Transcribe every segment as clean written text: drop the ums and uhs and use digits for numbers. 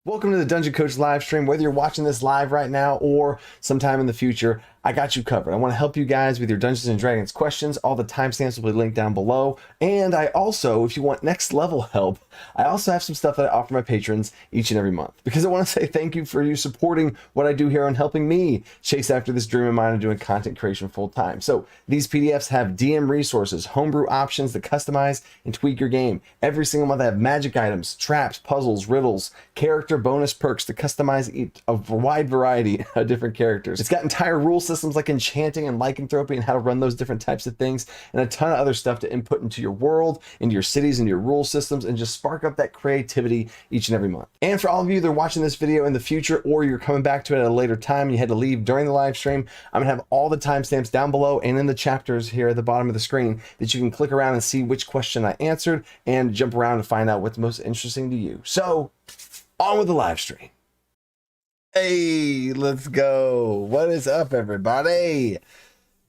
Welcome to the Dungeon Coach live stream. Whether you're watching this live right now or sometime in the future, I got you covered. I want to help you guys with your Dungeons and Dragons questions. All the timestamps will be linked down below. And I also, if you want next level help, I also have some stuff that I offer my patrons each and every month. Because I want to say thank you for you supporting what I do here and helping me chase after this dream of mine of doing content creation full time. So these PDFs have DM resources, homebrew options to customize and tweak your game. Every single month I have magic items, traps, puzzles, riddles, character bonus perks to customize a wide variety of different characters. It's got entire rule systems like enchanting and lycanthropy and how to run those different types of things, and a ton of other stuff to input into your world, into your cities, into your rule systems, and just spark up that creativity each and every month. And for all of you that are watching this video in the future, or you're coming back to it at a later time, you had to leave during the live stream, I'm gonna have all the timestamps down below and in the chapters here at the bottom of the screen that you can click around and see which question I answered and jump around and find out what's most interesting to you. So on with the live stream. Hey, let's go. What is up, everybody?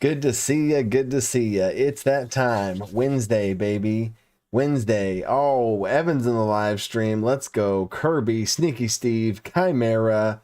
Good to see ya. Good to see ya. It's that time. Wednesday, baby. Wednesday. Oh, Evan's in the live stream. Let's go. Kirby, Sneaky Steve, Chimera,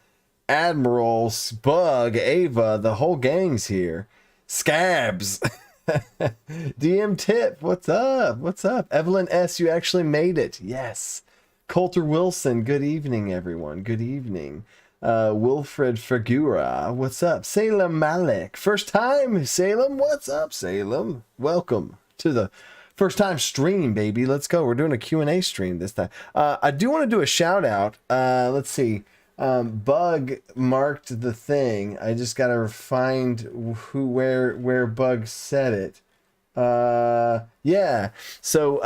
Admiral, Bug, Ava, the whole gang's here. Scabs. DM Tip, what's up? What's up? Evelyn S, you actually made it. Yes. Coulter Wilson, good evening, everyone. Good evening. Wilfred Figura, what's up? Salem Malik, first time, Salem, what's up, Salem? Welcome to the first time stream, baby. Let's go. We're doing a Q&A stream this time. I do want to do a shout out. Let's see. Bug marked the thing. I just got to find where Bug said it. Yeah. So,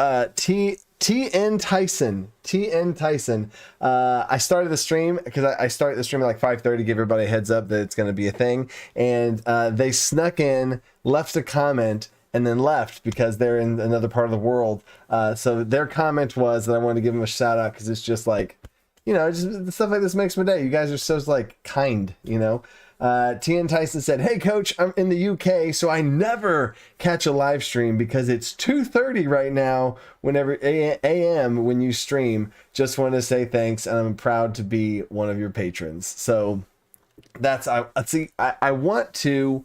TN Tyson. I started the stream because I started the stream at like 5:30, give everybody a heads up that it's going to be a thing. And they snuck in, left a comment, and then left because they're in another part of the world. So their comment was that I wanted to give them a shout out because it's just like, you know, just stuff like this makes my day. You guys are so like kind, you know. TN Tyson said, hey coach, I'm in the UK, so I never catch a live stream because it's 2:30 right now whenever AM when you stream. Just want to say thanks, and I'm proud to be one of your patrons. So that's I want to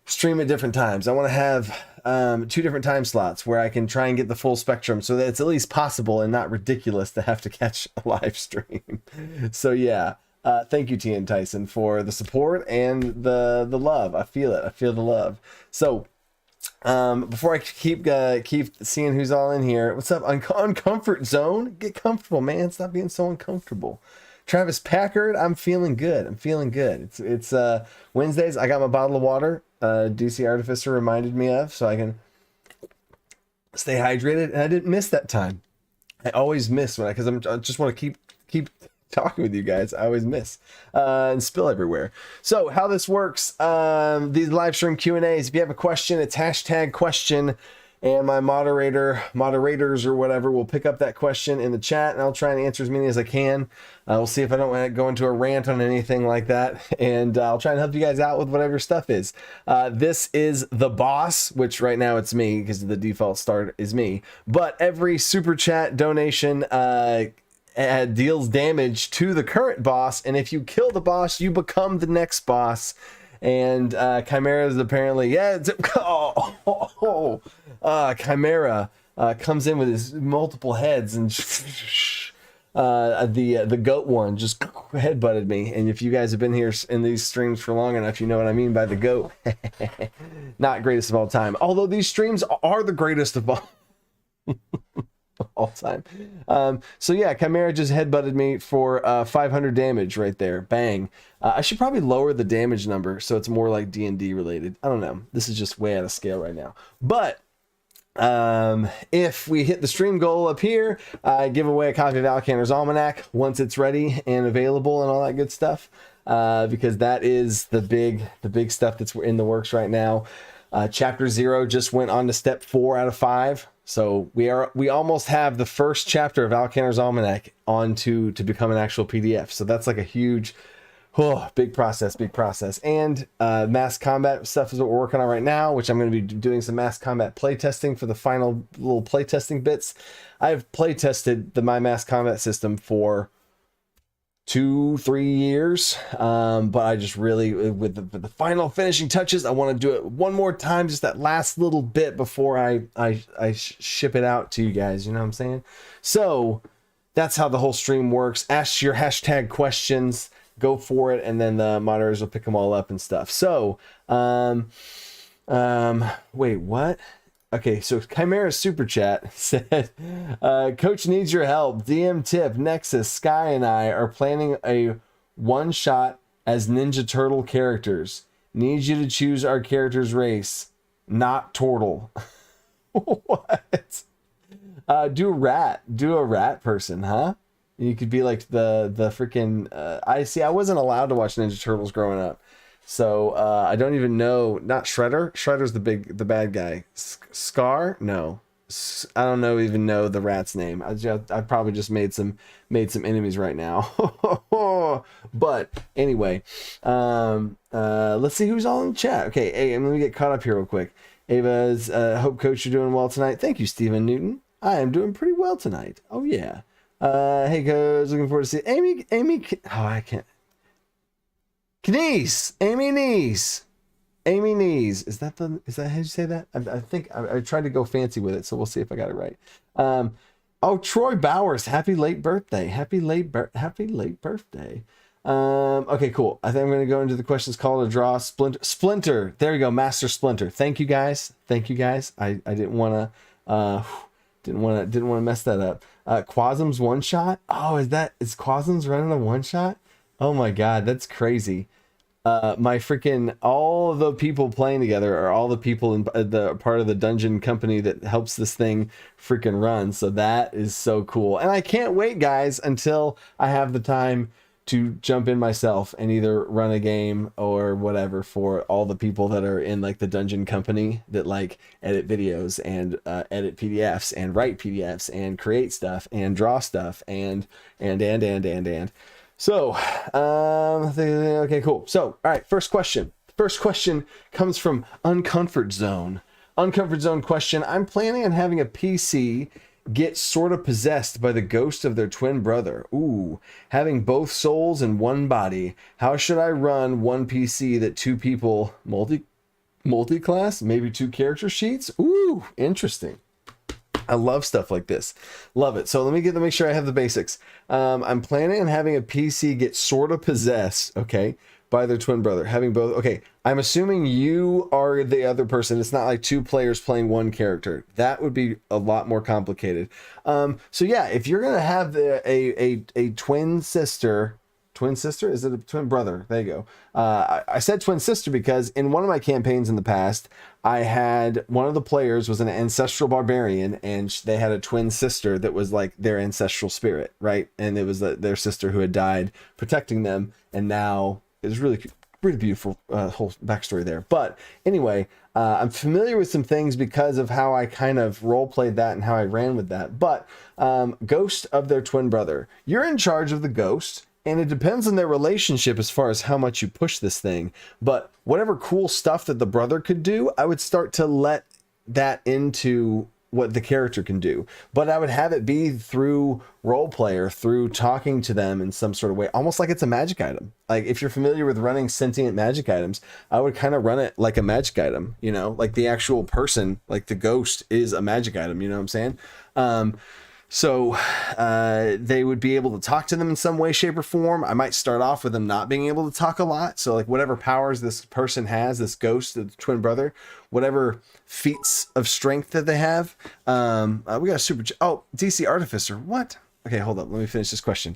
stream at different times. I want to have 2 different time slots where I can try and get the full spectrum so that it's at least possible and not ridiculous to have to catch a live stream. So yeah. Thank you, TN Tyson, for the support and the love. I feel it. I feel the love. So, before I keep seeing who's all in here, what's up? Uncomfort zone. Get comfortable, man. Stop being so uncomfortable. Travis Packard. I'm feeling good. I'm feeling good. It's Wednesdays. I got my bottle of water. DC Artificer reminded me of, so I can stay hydrated. And I didn't miss that time. I always miss because I just want to keep talking with you guys. I always miss and spill everywhere. So how this works, these live stream Q&As, if you have a question, it's hashtag question, and my moderators or whatever will pick up that question in the chat, and I'll try and answer as many as I can. We'll see if I don't want to go into a rant on anything like that, and I'll try and help you guys out with whatever stuff is. This is the boss, which right now it's me because the default start is me, but every super chat donation deals damage to the current boss, and if you kill the boss, you become the next boss. And Chimera is apparently, yeah, Chimera comes in with his multiple heads, and the goat one just headbutted me. And if you guys have been here in these streams for long enough, you know what I mean by the goat. Not greatest of all time, although these streams are the greatest of all time. So yeah, Chimera just headbutted me for 500 damage right there. Bang. I should probably lower the damage number so it's more like D&D related. I don't know. This is just way out of scale right now. But if we hit the stream goal up here, I give away a copy of Alkanders Almanac once it's ready and available and all that good stuff. Because that is the big stuff that's in the works right now. Chapter 0 just went on to step 4 out of 5. So we almost have the first chapter of Alkanders Almanac on to become an actual PDF. So that's like a huge, big process. And mass combat stuff is what we're working on right now, which I'm going to be doing some mass combat playtesting for the final little playtesting bits. I've playtested my mass combat system for 2-3 years. But I just really, with the final finishing touches, I want to do it one more time, just that last little bit before I ship it out to you guys. You know what I'm saying? So that's how the whole stream works. Ask your hashtag questions, go for it, and then the moderators will pick them all up and stuff. So, wait, what? Okay, so Chimera Super Chat said, Coach needs your help. DM tip, Nexus, Sky, and I are planning a one-shot as Ninja Turtle characters. Need you to choose our character's race, not turtle. What? Do a rat person, huh? You could be like the freaking, I wasn't allowed to watch Ninja Turtles growing up. So I don't even know. Not Shredder. Shredder's the bad guy. Scar? No, I don't even know the rat's name. I probably just made some enemies right now. But anyway, let's see who's all in chat. Okay, hey, let me get caught up here real quick. Ava's hope coach, you're doing well tonight. Thank you, Stephen Newton. I am doing pretty well tonight. Oh yeah. Hey guys, looking forward to see Amy. Oh, I can't. Knees, Amy Knees. Is that how you say that? I think I tried to go fancy with it, so we'll see if I got it right. Oh, Troy Bowers, happy late birthday. Happy late birthday. Okay, cool. I think I'm gonna go into the questions called a draw. Splinter. There you go, Master Splinter. Thank you guys. I didn't wanna mess that up. Quasm's one shot. Oh, is Quasm's running a one shot? Oh my god, that's crazy. My freaking, all the people playing together are all the people in the part of the dungeon company that helps this thing freaking run. So that is so cool. And I can't wait, guys, until I have the time to jump in myself and either run a game or whatever for all the people that are in like the dungeon company that like edit videos and edit PDFs and write PDFs and create stuff and draw stuff and. So, okay, cool. So, all right, first question. First question comes from Uncomfort Zone. Uncomfort Zone question. I'm planning on having a PC get sort of possessed by the ghost of their twin brother. Ooh, having both souls in one body. How should I run one PC that two people multi-class? Maybe 2 character sheets? Ooh, interesting. I love stuff like this. Love it. So let me make sure I have the basics. I'm planning on having a PC get sort of possessed, okay, by their twin brother. Having both. Okay, I'm assuming you are the other person. It's not like 2 players playing one character. That would be a lot more complicated. So yeah, if you're gonna have a twin sister. Twin sister? Is it a twin brother? There you go. I said twin sister because in one of my campaigns in the past, I had one of the players was an ancestral barbarian, and they had a twin sister that was like their ancestral spirit, right? And it was their sister who had died protecting them, and now it was really beautiful whole backstory there. But anyway, I'm familiar with some things because of how I kind of role played that and how I ran with that. But ghost of their twin brother, you're in charge of the ghost. And it depends on their relationship as far as how much you push this thing. But whatever cool stuff that the brother could do, I would start to let that into what the character can do. But I would have it be through role player, through talking to them in some sort of way, almost like it's a magic item. Like if you're familiar with running sentient magic items, I would kind of run it like a magic item, you know, like the actual person, like the ghost is a magic item, you know what I'm saying? So they would be able to talk to them in some way, shape, or form. I might start off with them not being able to talk a lot. So like whatever powers this person has, this ghost, the twin brother, whatever feats of strength that they have. We got a DC Artificer. What? Okay, hold up. Let me finish this question.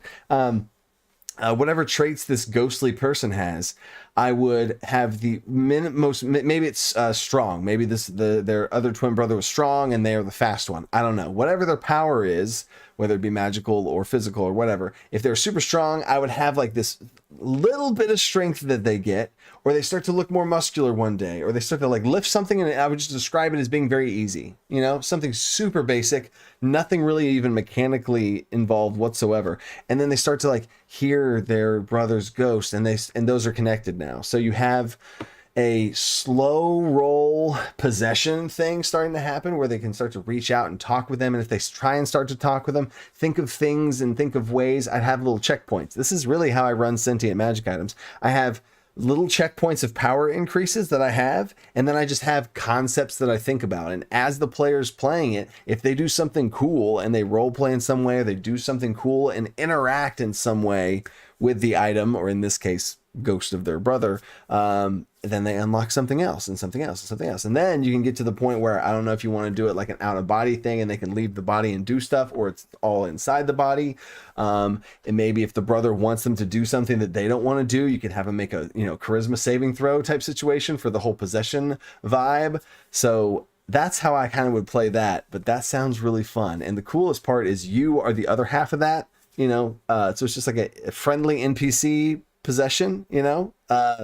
Whatever traits this ghostly person has, I would have the maybe it's strong. Maybe their other twin brother was strong and they are the fast one. I don't know. Whatever their power is, whether it be magical or physical or whatever. If they're super strong, I would have like this little bit of strength that they get, or they start to look more muscular one day, or they start to like lift something, and I would just describe it as being very easy. You know, something super basic, nothing really even mechanically involved whatsoever. And then they start to like hear their brother's ghost, and those are connected now. So you have a slow roll possession thing starting to happen where they can start to reach out and talk with them. And if they try and start to talk with them, think of things and think of ways. I'd have little checkpoints. This is really how I run sentient magic items. I have little checkpoints of power increases that I have, and then I just have concepts that I think about. And as the player's playing it, if they do something cool and they role play in some way, or they do something cool and interact in some way with the item, or in this case, ghost of their brother, then they unlock something else and something else and something else. And then you can get to the point where, I don't know if you want to do it like an out of body thing and they can leave the body and do stuff, or it's all inside the body. And maybe if the brother wants them to do something that they don't want to do, you can have them make a, charisma saving throw type situation for the whole possession vibe. So that's how I kind of would play that, but that sounds really fun. And the coolest part is you are the other half of that, so it's just like a friendly NPC possession,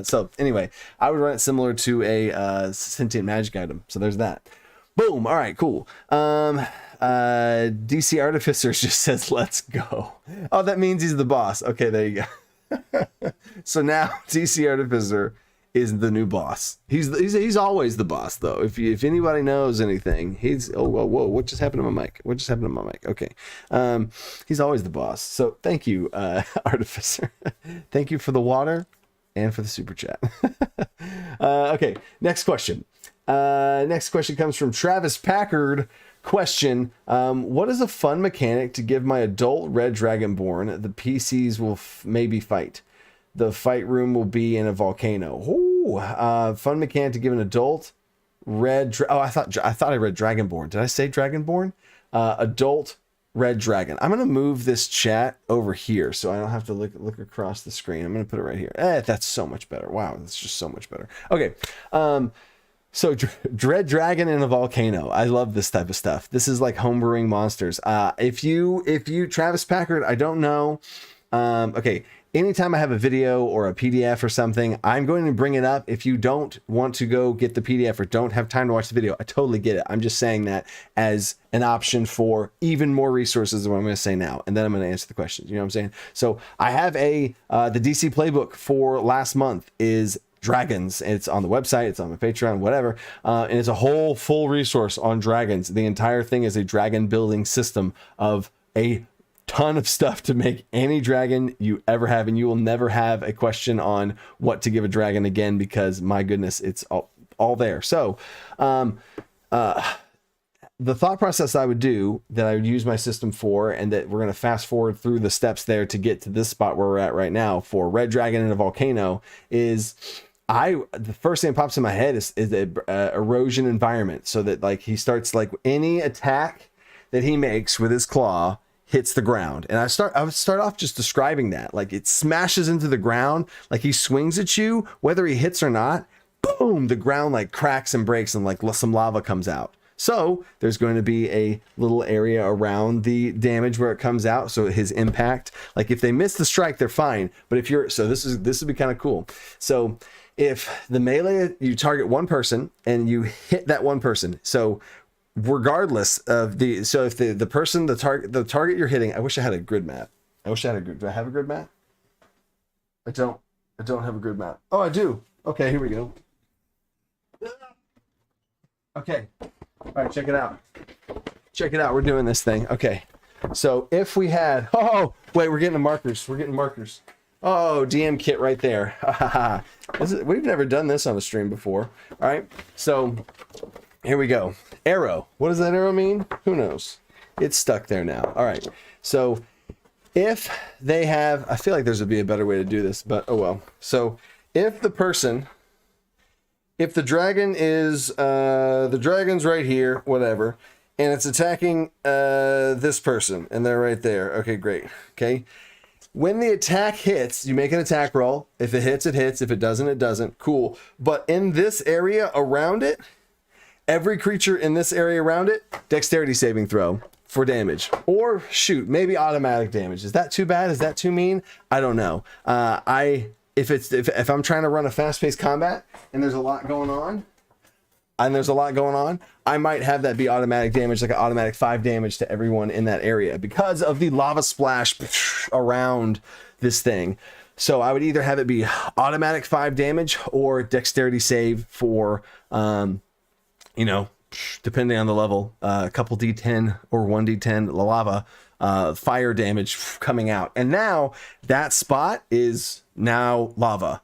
so anyway, I would run it similar to a sentient magic item. So there's that. Boom. All right, cool. DC Artificers just says let's go. Oh, that means he's the boss. Okay, there you go. So now DC Artificer is the new boss. He's always the boss though. If anybody knows anything, he's whoa, what just happened to my mic? Okay. He's always the boss. So thank you, Artificer. Thank you for the water and for the super chat. Okay, next question. Next question comes from Travis Packard. Question: what is a fun mechanic to give my adult red dragonborn? The PCs will maybe fight. The fight room will be in a volcano. Ooh, fun mechanic to give an adult red. I thought I read Dragonborn. Did I say Dragonborn? Adult red dragon. I'm gonna move this chat over here so I don't have to look across the screen. I'm gonna put it right here. That's so much better. Wow, that's just so much better. Okay. So Dread Dragon in a volcano. I love this type of stuff. This is like homebrewing monsters. If you Travis Packard, I don't know. Okay. Anytime I have a video or a PDF or something, I'm going to bring it up. If you don't want to go get the PDF or don't have time to watch the video, I totally get it. I'm just saying that as an option for even more resources than what I'm going to say now. And then I'm going to answer the questions. You know what I'm saying? So I have the DC playbook for last month is dragons. It's on the website, it's on my Patreon, whatever. And it's a whole full resource on dragons. The entire thing is a dragon building system of a ton of stuff to make any dragon you ever have, and you will never have a question on what to give a dragon again, because my goodness, it's all there. So the thought process I would do, that I would use my system for, and that we're going to fast forward through the steps there to get to this spot where we're at right now for red dragon in a volcano, is the first thing that pops in my head is a erosion environment, so that like he starts, like any attack that he makes with his claw hits the ground. And I would start off just describing that, like it smashes into the ground, like he swings at you, whether he hits or not, boom, the ground like cracks and breaks and like some lava comes out. So there's going to be a little area around the damage where it comes out. So his impact, like if they miss the strike, they're fine. But if you're, so this would be kind of cool. So if the melee, you target one person and you hit that one person. So regardless of if the person, the target you're hitting, I wish I had a grid map. Do I have a grid map? I don't have a grid map. Oh, I do. Okay, here we go. Okay. All right, check it out. We're doing this thing. Okay. So if we had, we're getting the markers. Oh, DM kit right there. We've never done this on a stream before. All right. So here we go. Arrow. What does that arrow mean? Who knows? It's stuck there now. All right. So if they have, I feel like there's would be a better way to do this, but oh well. So if the dragon is, the dragon's right here, whatever, and it's attacking this person, and they're right there. Okay, great. Okay. When the attack hits, you make an attack roll. If it hits, it hits. If it doesn't, it doesn't. Cool. But in this area around it, every creature in this area around it, dexterity saving throw for damage. Or shoot, maybe automatic damage. Is that too bad? Is that too mean? I don't know. If I'm trying to run a fast-paced combat and there's a lot going on, I might have that be automatic damage, like an automatic 5 damage to everyone in that area because of the lava splash around this thing. So I would either have it be automatic 5 damage or dexterity save for, you know, depending on the level, a couple D10 or 1D10 lava, fire damage coming out. And now that spot is now lava.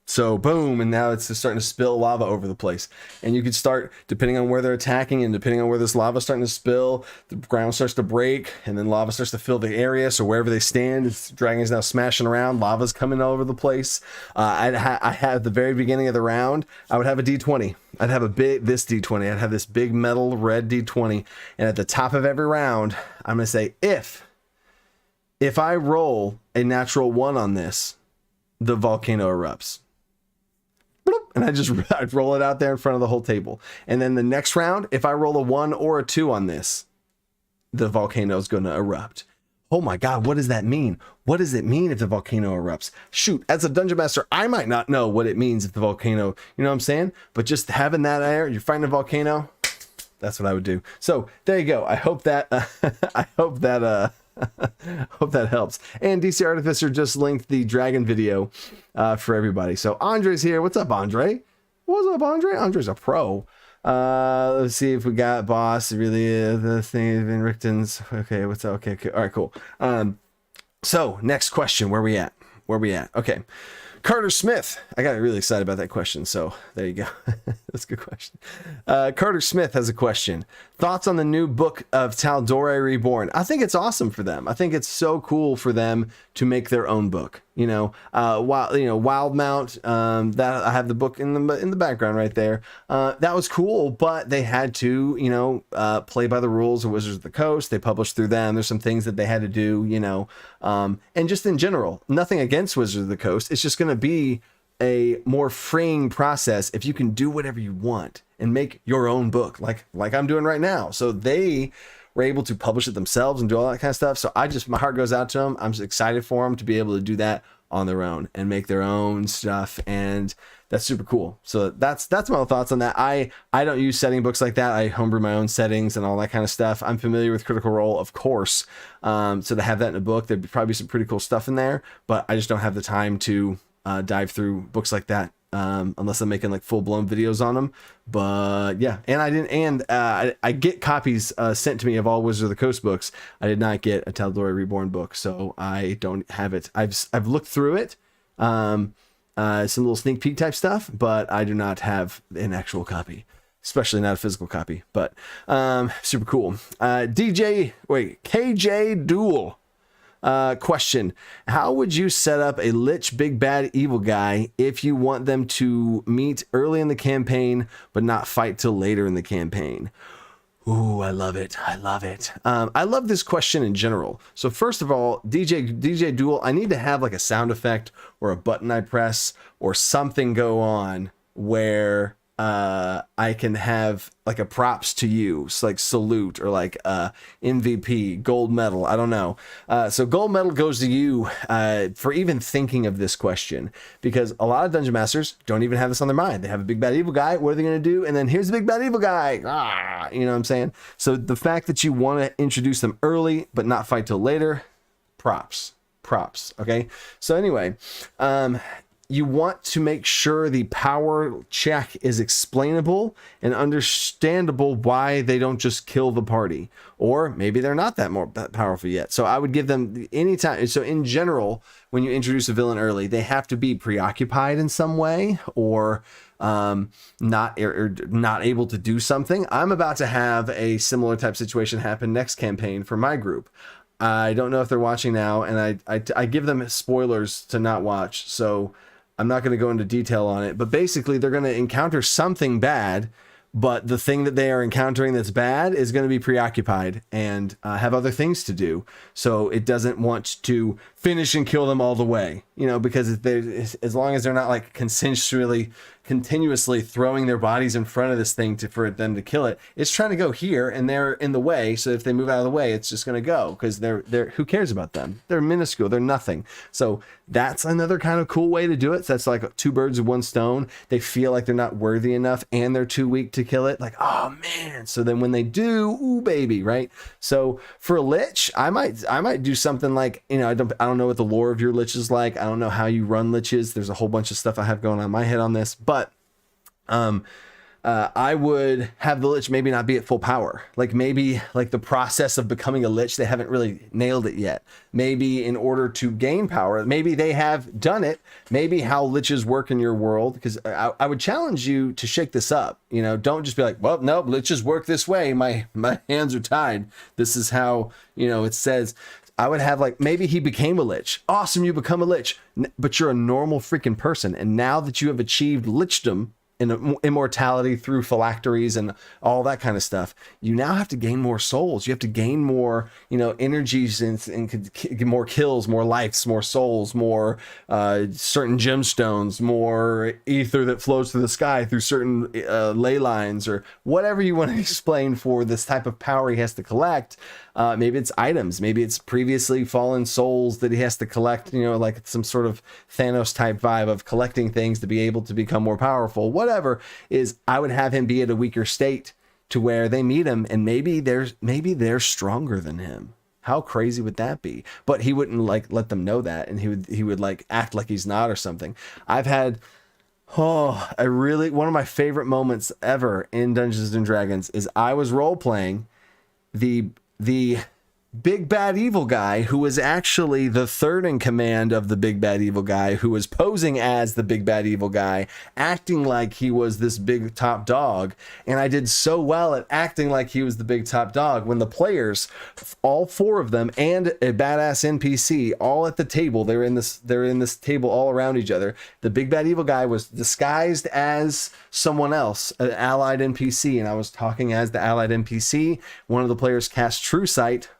So boom, and now it's just starting to spill lava over the place. And you could start, depending on where they're attacking and depending on where this lava is starting to spill, the ground starts to break and then lava starts to fill the area. So wherever they stand, the dragon is now smashing around, lava's coming all over the place. I had the very beginning of the round, I would have a D20. I'd have this D20. I'd have this big metal red D20. And at the top of every round, I'm going to say, if I roll a natural 1 on this, the volcano erupts. And I'd roll it out there in front of the whole table. And then the next round, if I roll a 1 or a 2 on this, the volcano is going to erupt. Oh my God, what does that mean? What does it mean if the volcano erupts? Shoot, as a dungeon master, I might not know what it means if the volcano, you know what I'm saying? But just having that air, you're fighting a volcano, that's what I would do. So there you go. I hope that, hope that helps. And DC Artificer just linked the dragon video for everybody. So Andre's here. What's up, Andre? What's up, Andre? Andre's a pro. Let's see if we got boss. Really, the thing in Richton's. Okay, what's up? Okay, all right, cool. So next question. Where we at? Okay. Carter Smith. I got really excited about that question. So there you go. That's a good question. Carter Smith has a question. Thoughts on the new book of Tal'dorei Reborn? I think it's awesome for them. I think it's so cool for them to make their own book. You know, Wild Mount. That I have the book in the background right there. That was cool, but they had to, you know, play by the rules of Wizards of the Coast. They published through them. There's some things that they had to do, you know, and just in general, nothing against Wizards of the Coast. It's just going to be a more freeing process if you can do whatever you want and make your own book, like I'm doing right now. So they were able to publish it themselves and do all that kind of stuff. So my heart goes out to them. I'm just excited for them to be able to do that on their own and make their own stuff. And that's super cool. So that's my thoughts on that. I don't use setting books like that. I homebrew my own settings and all that kind of stuff. I'm familiar with Critical Role, of course. So to have that in a book, there'd probably be some pretty cool stuff in there, but I just don't have the time to dive through books like that. Unless I'm making like full-blown videos on them. But yeah, and I get copies sent to me of all Wizards of the Coast books. I did not get a Tal'dorei Reborn book, so I don't have it. I've looked through it, some little sneak peek type stuff, but I do not have an actual copy, especially not a physical copy. But super cool. KJ Duel. Question: how would you set up a Lich big bad evil guy if you want them to meet early in the campaign but not fight till later in the campaign? Ooh, I love it. I love this question in general. So first of all, DJ Duel, I need to have like a sound effect or a button I press or something go on where I can have like a props to you, so like salute or like MVP, gold medal. I don't know. So gold medal goes to you for even thinking of this question, because a lot of dungeon masters don't even have this on their mind. They have a big bad evil guy. What are they going to do? And then here's the big bad evil guy. You know what I'm saying? So the fact that you want to introduce them early but not fight till later, props. Okay. So anyway, you want to make sure the power check is explainable and understandable why they don't just kill the party, or maybe they're not that powerful yet. So I would give them any time. So in general, when you introduce a villain early, they have to be preoccupied in some way or not able to do something. I'm about to have a similar type situation happen next campaign for my group. I don't know if they're watching now, and I give them spoilers to not watch. So I'm not going to go into detail on it, but basically they're going to encounter something bad, but the thing that they are encountering that's bad is going to be preoccupied and have other things to do. So it doesn't want to finish and kill them all the way, you know, because as long as they're not like continuously throwing their bodies in front of this thing for them to kill it, it's trying to go here and they're in the way. So if they move out of the way, it's just going to go, because they're who cares about them? They're minuscule. They're nothing. So that's another kind of cool way to do it. So that's like 2 birds with 1 stone. They feel like they're not worthy enough and they're too weak to kill it. Like, oh man. So then when they do, ooh baby, right? So for a Lich, I might do something like, you know, I don't don't know what the lore of your Lich is like. I don't know how you run Liches. There's a whole bunch of stuff I have going on in my head on this, but I would have the Lich maybe not be at full power. Like maybe like the process of becoming a Lich, they haven't really nailed it yet. Maybe in order to gain power, maybe they have done it. Maybe how Liches work in your world, because I would challenge you to shake this up. You know, don't just be like, well, no, Liches work this way. My hands are tied. This is how, you know, it says. I would have like, maybe he became a Lich. Awesome, you become a Lich, but you're a normal freaking person. And now that you have achieved Lichdom, and immortality through phylacteries and all that kind of stuff, you now have to gain more souls. You have to gain more, you know, energies and get more kills, more lives, more souls, more certain gemstones, more ether that flows through the sky through certain ley lines, or whatever you want to explain for this type of power he has to collect. Maybe it's items, maybe it's previously fallen souls that he has to collect, you know, like some sort of Thanos type vibe of collecting things to be able to become more powerful. Whatever is, I would have him be at a weaker state to where they meet him and maybe they're stronger than him. How crazy would that be? But he wouldn't like let them know that, and he would like act like he's not or something. I've had one of my favorite moments ever in Dungeons and Dragons is I was role playing the big bad evil guy who was actually the third in command of the big bad evil guy, who was posing as the big bad evil guy, acting like he was this big top dog. And I did so well at acting like he was the big top dog when the players, all four of them and a badass NPC, all at the table, they're in this table all around each other. The big bad evil guy was disguised as someone else, an allied NPC, and I was talking as the allied NPC. One of the players cast True Sight.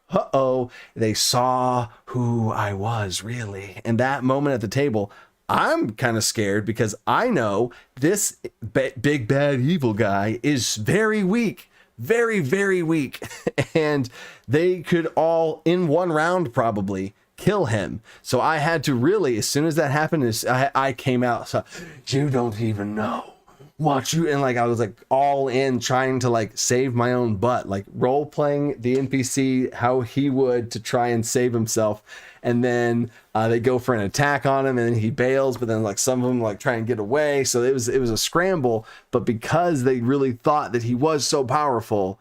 They saw who I was, really. And that moment at the table, I'm kind of scared because I know this big bad evil guy is very weak, very, very weak. And they could all, in one round probably, kill him. So I had to really, as soon as that happened, I came out, so you don't even know. Watch you, and like I was like all in trying to like save my own butt, like role playing the NPC how he would to try and save himself. And then they go for an attack on him and then he bails, but then like some of them like try and get away. So it was a scramble, but because they really thought that he was so powerful,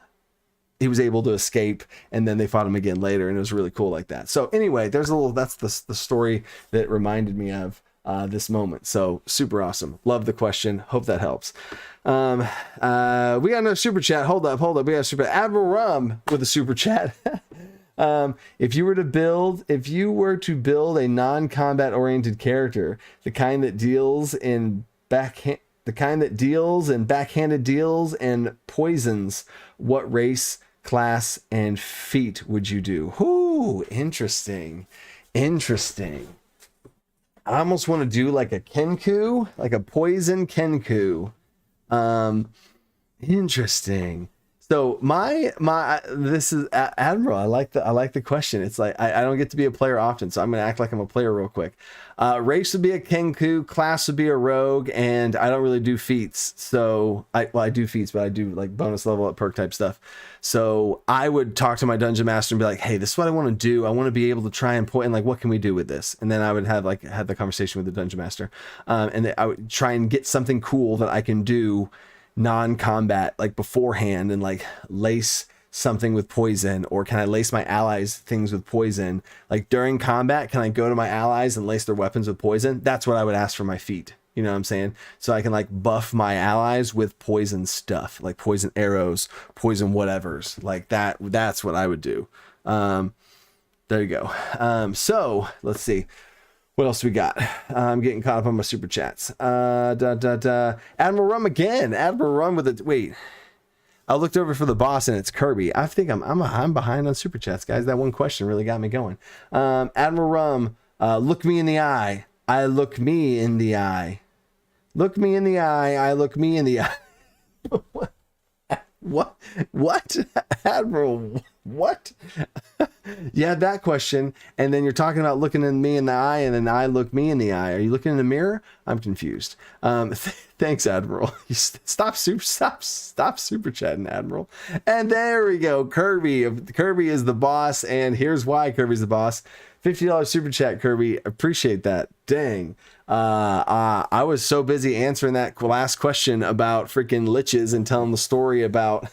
he was able to escape, and then they fought him again later, and it was really cool like that. So anyway, that's the story that reminded me of this moment. So super awesome. Love the question. Hope that helps. We got another super chat. Hold up. We got a super Admiral Rum with a super chat. If you were to build a non-combat oriented character, the kind that deals in backhanded deals and poisons, what race, class, and feat would you do? Ooh, interesting. I almost want to do like a Kenku, like a poison Kenku. Interesting. So this is Admiral. I like the question. It's like I don't get to be a player often, so I'm gonna act like I'm a player real quick. Race would be a Kenku, class would be a rogue, and I don't really do feats. So I do feats, but I do like bonus level up perk type stuff. So I would talk to my dungeon master and be like, hey, this is what I want to do. I want to be able to try and point, and like, what can we do with this? And then I would have the conversation with the dungeon master, and I would try and get something cool that I can do non-combat like beforehand, and like lace something with poison, or can I lace my allies things with poison? Like during combat, can I go to my allies and lace their weapons with poison? That's what I would ask for my feat. You know what I'm saying? So I can like buff my allies with poison stuff, like poison arrows, poison whatevers, like that. That's what I would do. There you go. So let's see. What else we got? I'm getting caught up on my super chats. Admiral Rum again. Admiral Rum with a wait. I looked over for the boss and it's Kirby. I think I'm behind on super chats, guys. That one question really got me going. Admiral Rum, look me in the eye. I look me in the eye. Look me in the eye. I look me in the eye. What? Admiral, what? You had that question, and then you're talking about looking in me in the eye, and then I look me in the eye. Are you looking in the mirror? I'm confused. Thanks, Admiral. Stop super chatting, Admiral. And there we go. Kirby is the boss, and here's why Kirby's the boss. $50 super chat, Kirby. Appreciate that. Dang. I was so busy answering that last question about freaking liches and telling the story about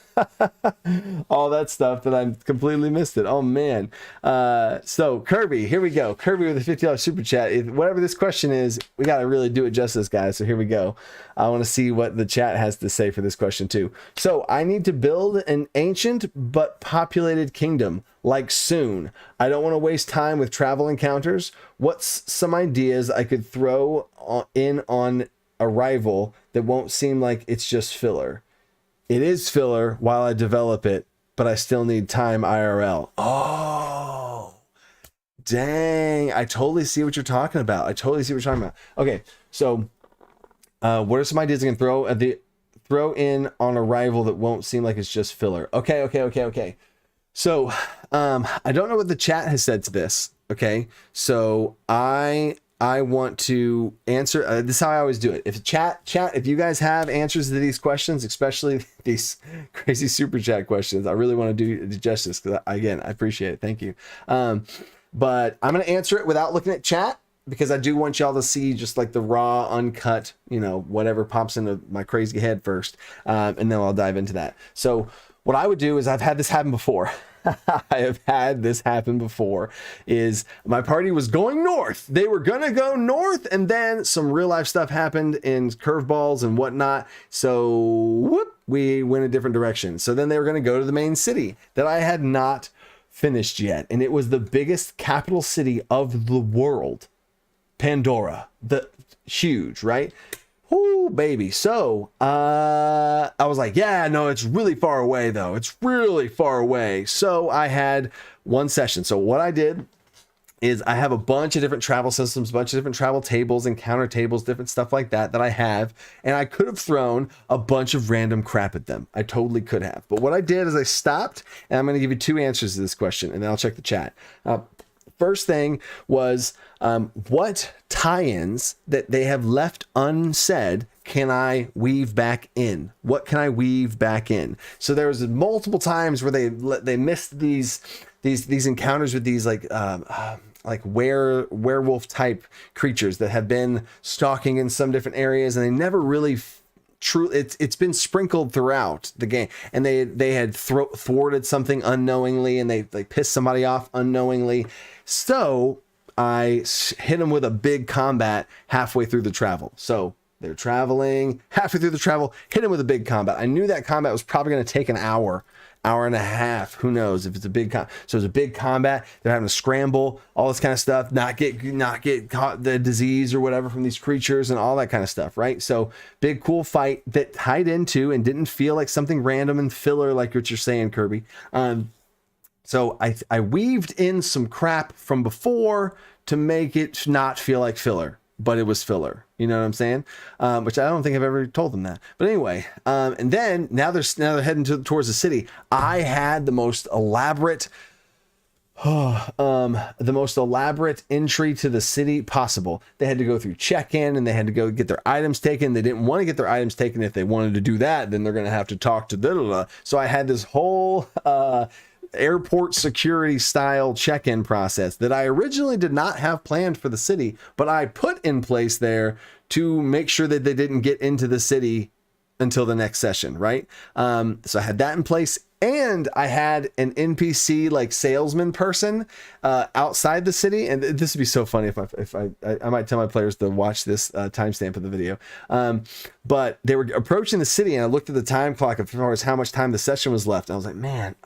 all that stuff that I completely missed it. Oh man. So Kirby, here we go. Kirby with a $50 super chat. Whatever this question is, we got to really do it justice, guys. So here we go. I want to see what the chat has to say for this question too. So I need to build an ancient but populated kingdom, like soon. I don't want to waste time with travel encounters. What's some ideas I could throw in on arrival that won't seem like it's just filler? It is filler while I develop it, but I still need time IRL. Oh, dang. I totally see what you're talking about. Okay, so what are some ideas I can throw in on arrival that won't seem like it's just filler? Okay. So I don't know what the chat has said to this. Okay, so I want to answer. This is how I always do it. If chat, if you guys have answers to these questions, especially these crazy super chat questions, I really want to do justice because again, I appreciate it. Thank you. But I'm going to answer it without looking at chat because I do want y'all to see just like the raw, uncut, whatever pops into my crazy head first, and then I'll dive into that. So what I would do is I've had this happen before. I have had this happen before, is my party was going north. They were going to go north, and then some real life stuff happened in curveballs and whatnot. So whoop, we went a different direction. So then they were going to go to the main city that I had not finished yet. And it was the biggest capital city of the world, Pandora, the huge, right? Oh, baby. So I was like, yeah, no, it's really far away, though. It's really far away. So I had one session. So what I did is I have a bunch of different travel systems, a bunch of different travel tables, encounter tables, different stuff like that I have. And I could have thrown a bunch of random crap at them. I totally could have. But what I did is I stopped, and I'm going to give you two answers to this question, and then I'll check the chat. First thing was what tie-ins that they have left unsaid can I weave back in? What can I weave back in? So there was multiple times where they missed these encounters with these like werewolf type creatures that have been stalking in some different areas, and they never really it's been sprinkled throughout the game, and they had thwarted something unknowingly, and they pissed somebody off unknowingly. So I hit them with a big combat halfway through the travel. So they're traveling halfway through the travel, hit them with a big combat. I knew that combat was probably going to take an hour and a half. Who knows if it's a big so it's a big combat. They're having to scramble, all this kind of stuff, not get caught the disease or whatever from these creatures and all that kind of stuff, right? So big cool fight that tied into and didn't feel like something random and filler like what you're saying, Kirby. So I weaved in some crap from before to make it not feel like filler, but it was filler. You know what I'm saying? Which I don't think I've ever told them that. But anyway, and then now they're heading towards the city. I had the most elaborate entry to the city possible. They had to go through check-in, and they had to go get their items taken. They didn't want to get their items taken. If they wanted to do that, then they're going to have to talk to So I had this whole airport security style check-in process that I originally did not have planned for the city, but I put in place there to make sure that they didn't get into the city until the next session, right? So I had that in place, and I had an NPC like salesman person outside the city. And this would be so funny if I might tell my players to watch this timestamp of the video. But they were approaching the city, and I looked at the time clock as far as how much time the session was left. And I was like, man,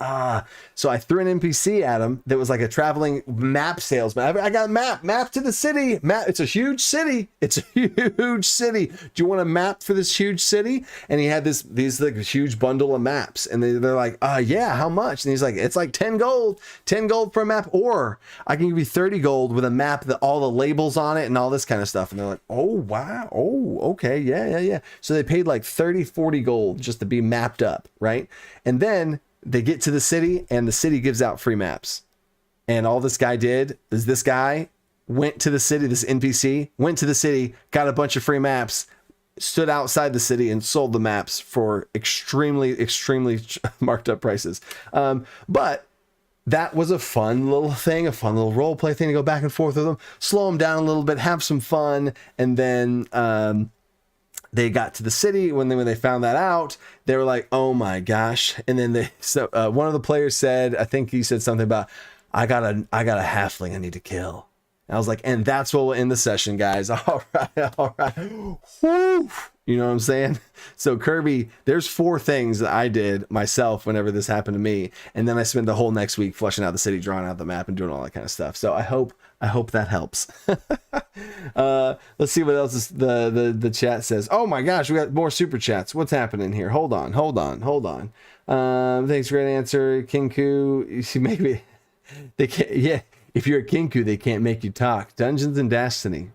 so I threw an NPC at him that was like a traveling map salesman. I got a map to the city. It's a huge city. It's a huge city. Do you want a map for this huge city? And he had these like huge bundle of maps, and they're like, yeah, how much? And he's like, it's like 10 gold for a map, or I can give you 30 gold with a map that all the labels on it and all this kind of stuff. And they're like, oh, wow. Oh, okay. Yeah. So they paid like 30, 40 gold just to be mapped up. Right. And then they get to the city, and the city gives out free maps. And all this guy did is this guy went to the city, this NPC went to the city, got a bunch of free maps, stood outside the city and sold the maps for extremely marked up prices. But that was a fun little thing, a fun little role play thing to go back and forth with them, slow them down a little bit, have some fun. And then they got to the city. When they found that out, they were like, oh my gosh. And then one of the players said, I think he said something about, I got a halfling I need to kill. And I was like, and that's what will end the session, guys. All right. Woo. You know what I'm saying? So Kirby, there's 4 things that I did myself whenever this happened to me. And then I spent the whole next week flushing out the city, drawing out the map, and doing all that kind of stuff. So I hope that helps. Let's see what else the chat says. Oh my gosh, we got more super chats. What's happening here? Hold on. Thanks for an answer, Kinku. You see, maybe they can't. Yeah, if you're a Kinku, they can't make you talk. Dungeons and Destiny.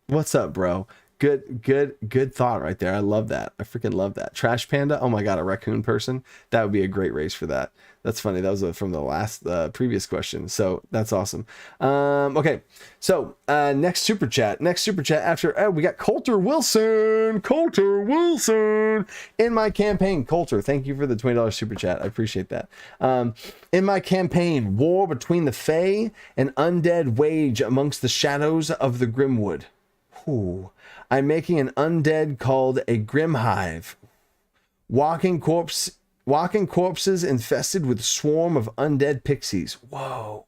What's up, bro? Good thought right there. I love that. I freaking love that. Trash Panda. Oh my god, a raccoon person. That would be a great race for that. That's funny. That was from the last previous question. So that's awesome. Okay. So next super chat after we got Coulter Wilson in my campaign. Coulter, thank you for the $20 super chat. I appreciate that. In my campaign, war between the Fae and undead wage amongst the shadows of the Grimwood. Ooh. I'm making an undead called a Grim Hive. Walking corpses infested with a swarm of undead pixies. Whoa.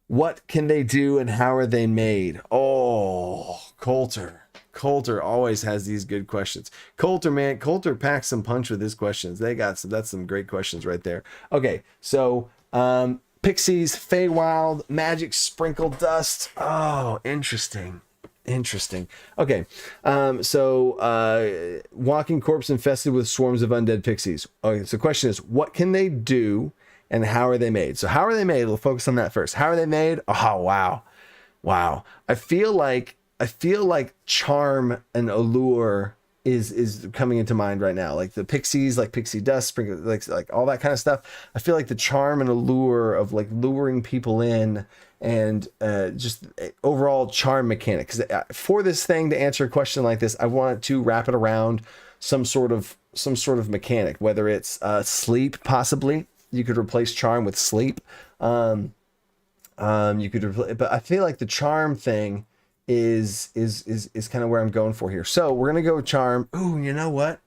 What can they do and how are they made? Oh, Coulter always has these good questions. Coulter packs some punch with his questions. That's some great questions right there. Okay, so pixies, Feywild, magic sprinkle dust. Oh, interesting. Okay, so walking corpse infested with swarms of undead pixies. Okay, so the question is, what can they do and how are they made? So how are they made? We'll focus on that first. How are they made? Oh, wow. I feel like charm and allure is coming into mind right now. Like the pixies, like pixie dust, sprinkle, like all that kind of stuff. I feel like the charm and allure of like luring people in, and just overall charm mechanic. Because for this thing to answer a question like this, I want to wrap it around some sort of mechanic, whether it's sleep. Possibly you could replace charm with sleep. You could but I feel like the charm thing is kind of where I'm going for here. So we're gonna go with charm. Ooh, you know what?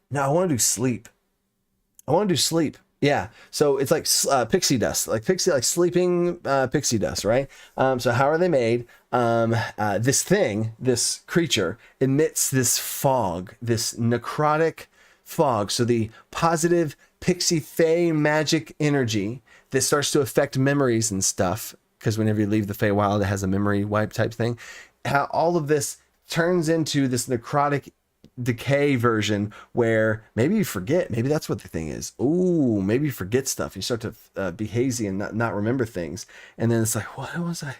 No, I want to do sleep. Yeah, so it's like pixie dust, like sleeping pixie dust, right? So how are they made? This creature emits this fog, this necrotic fog. So the positive pixie fey magic energy that starts to affect memories and stuff, because whenever you leave the Feywild, it has a memory wipe type thing. How all of this turns into this necrotic decay version where maybe you forget, maybe that's what the thing is. Ooh, maybe you forget stuff. You start to be hazy and not remember things, and then it's like, what was I?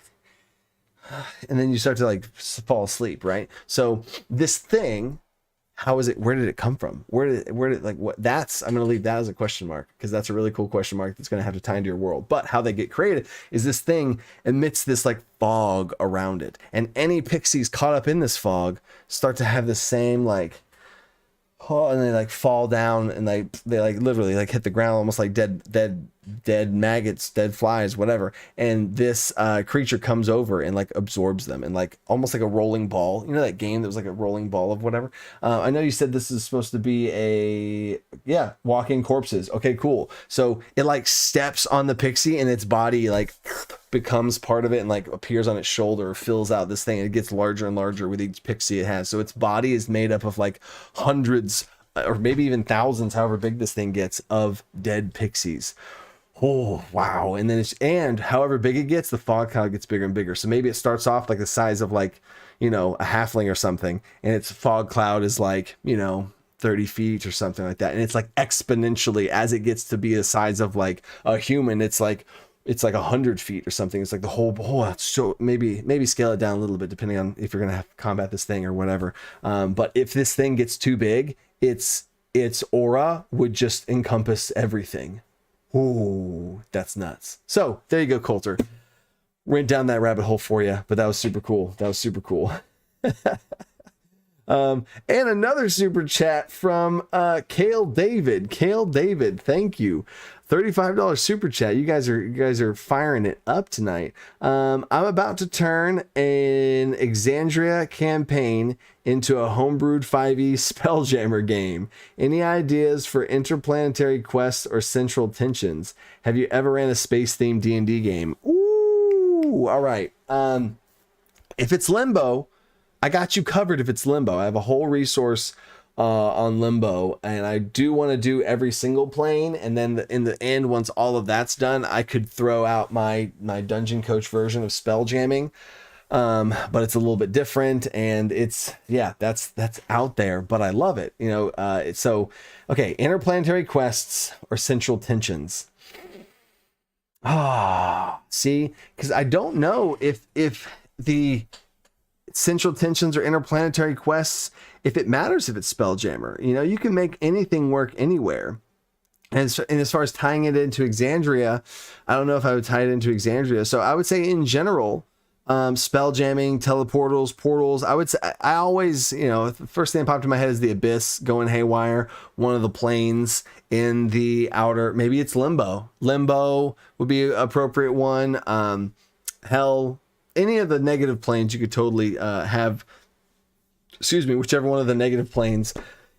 And then you start to like fall asleep, right? So this thing, how is it? Where did it come from? Where did like what? That's, I'm gonna leave that as a question mark, because that's a really cool question mark that's gonna have to tie into your world. But how they get created is this thing emits this like fog around it, and any pixies caught up in this fog start to have the same like, oh, and they like fall down, and they like literally like hit the ground almost like dead maggots, dead flies, whatever. And this creature comes over and like absorbs them, and like almost like a rolling ball. You know that game that was like a rolling ball of whatever. I know you said this is supposed to be walking corpses. Okay, cool. So it like steps on the pixie, and its body like becomes part of it and like appears on its shoulder, fills out this thing, and it gets larger and larger with each pixie it has. So its body is made up of like hundreds or maybe even thousands, however big this thing gets, of dead pixies. Oh, wow. And then and however big it gets, the fog cloud gets bigger and bigger. So maybe it starts off like the size of like, you know, a halfling or something, and its fog cloud is like, you know, 30 feet or something like that. And it's like exponentially, as it gets to be the size of like a human, it's like 100 feet or something. It's like the whole, so maybe scale it down a little bit depending on if you're going to have to combat this thing or whatever. But if this thing gets too big, its aura would just encompass everything. Ooh, that's nuts. So there you go, Coulter. Went down that rabbit hole for you, but that was super cool. And another super chat from Kale David. Thank you. $35 super chat. You guys are firing it up tonight. I'm about to turn an Exandria campaign into a homebrewed 5e Spelljammer game. Any ideas for interplanetary quests or central tensions? Have you ever ran a space-themed D&D game? Ooh, all right. If it's Limbo, I got you covered. If it's Limbo, I have a whole resource on Limbo, and I do want to do every single plane, and then in the end, once all of that's done, I could throw out my dungeon coach version of Spelljamming, but it's a little bit different, and it's that's out there, but I love it, you know. So okay, interplanetary quests or central tensions. See, because I don't know if the central tensions or interplanetary quests, if it matters if it's Spelljammer. You know, you can make anything work anywhere. And as far as tying it into Exandria, I don't know if I would tie it into Exandria. So I would say in general, spelljamming, teleportals, portals. I would say, I always, you know, the first thing that popped in my head is the Abyss going haywire, one of the planes in the outer, maybe it's Limbo. Limbo would be an appropriate one. Hell, any of the negative planes you could totally have, whichever one of the negative planes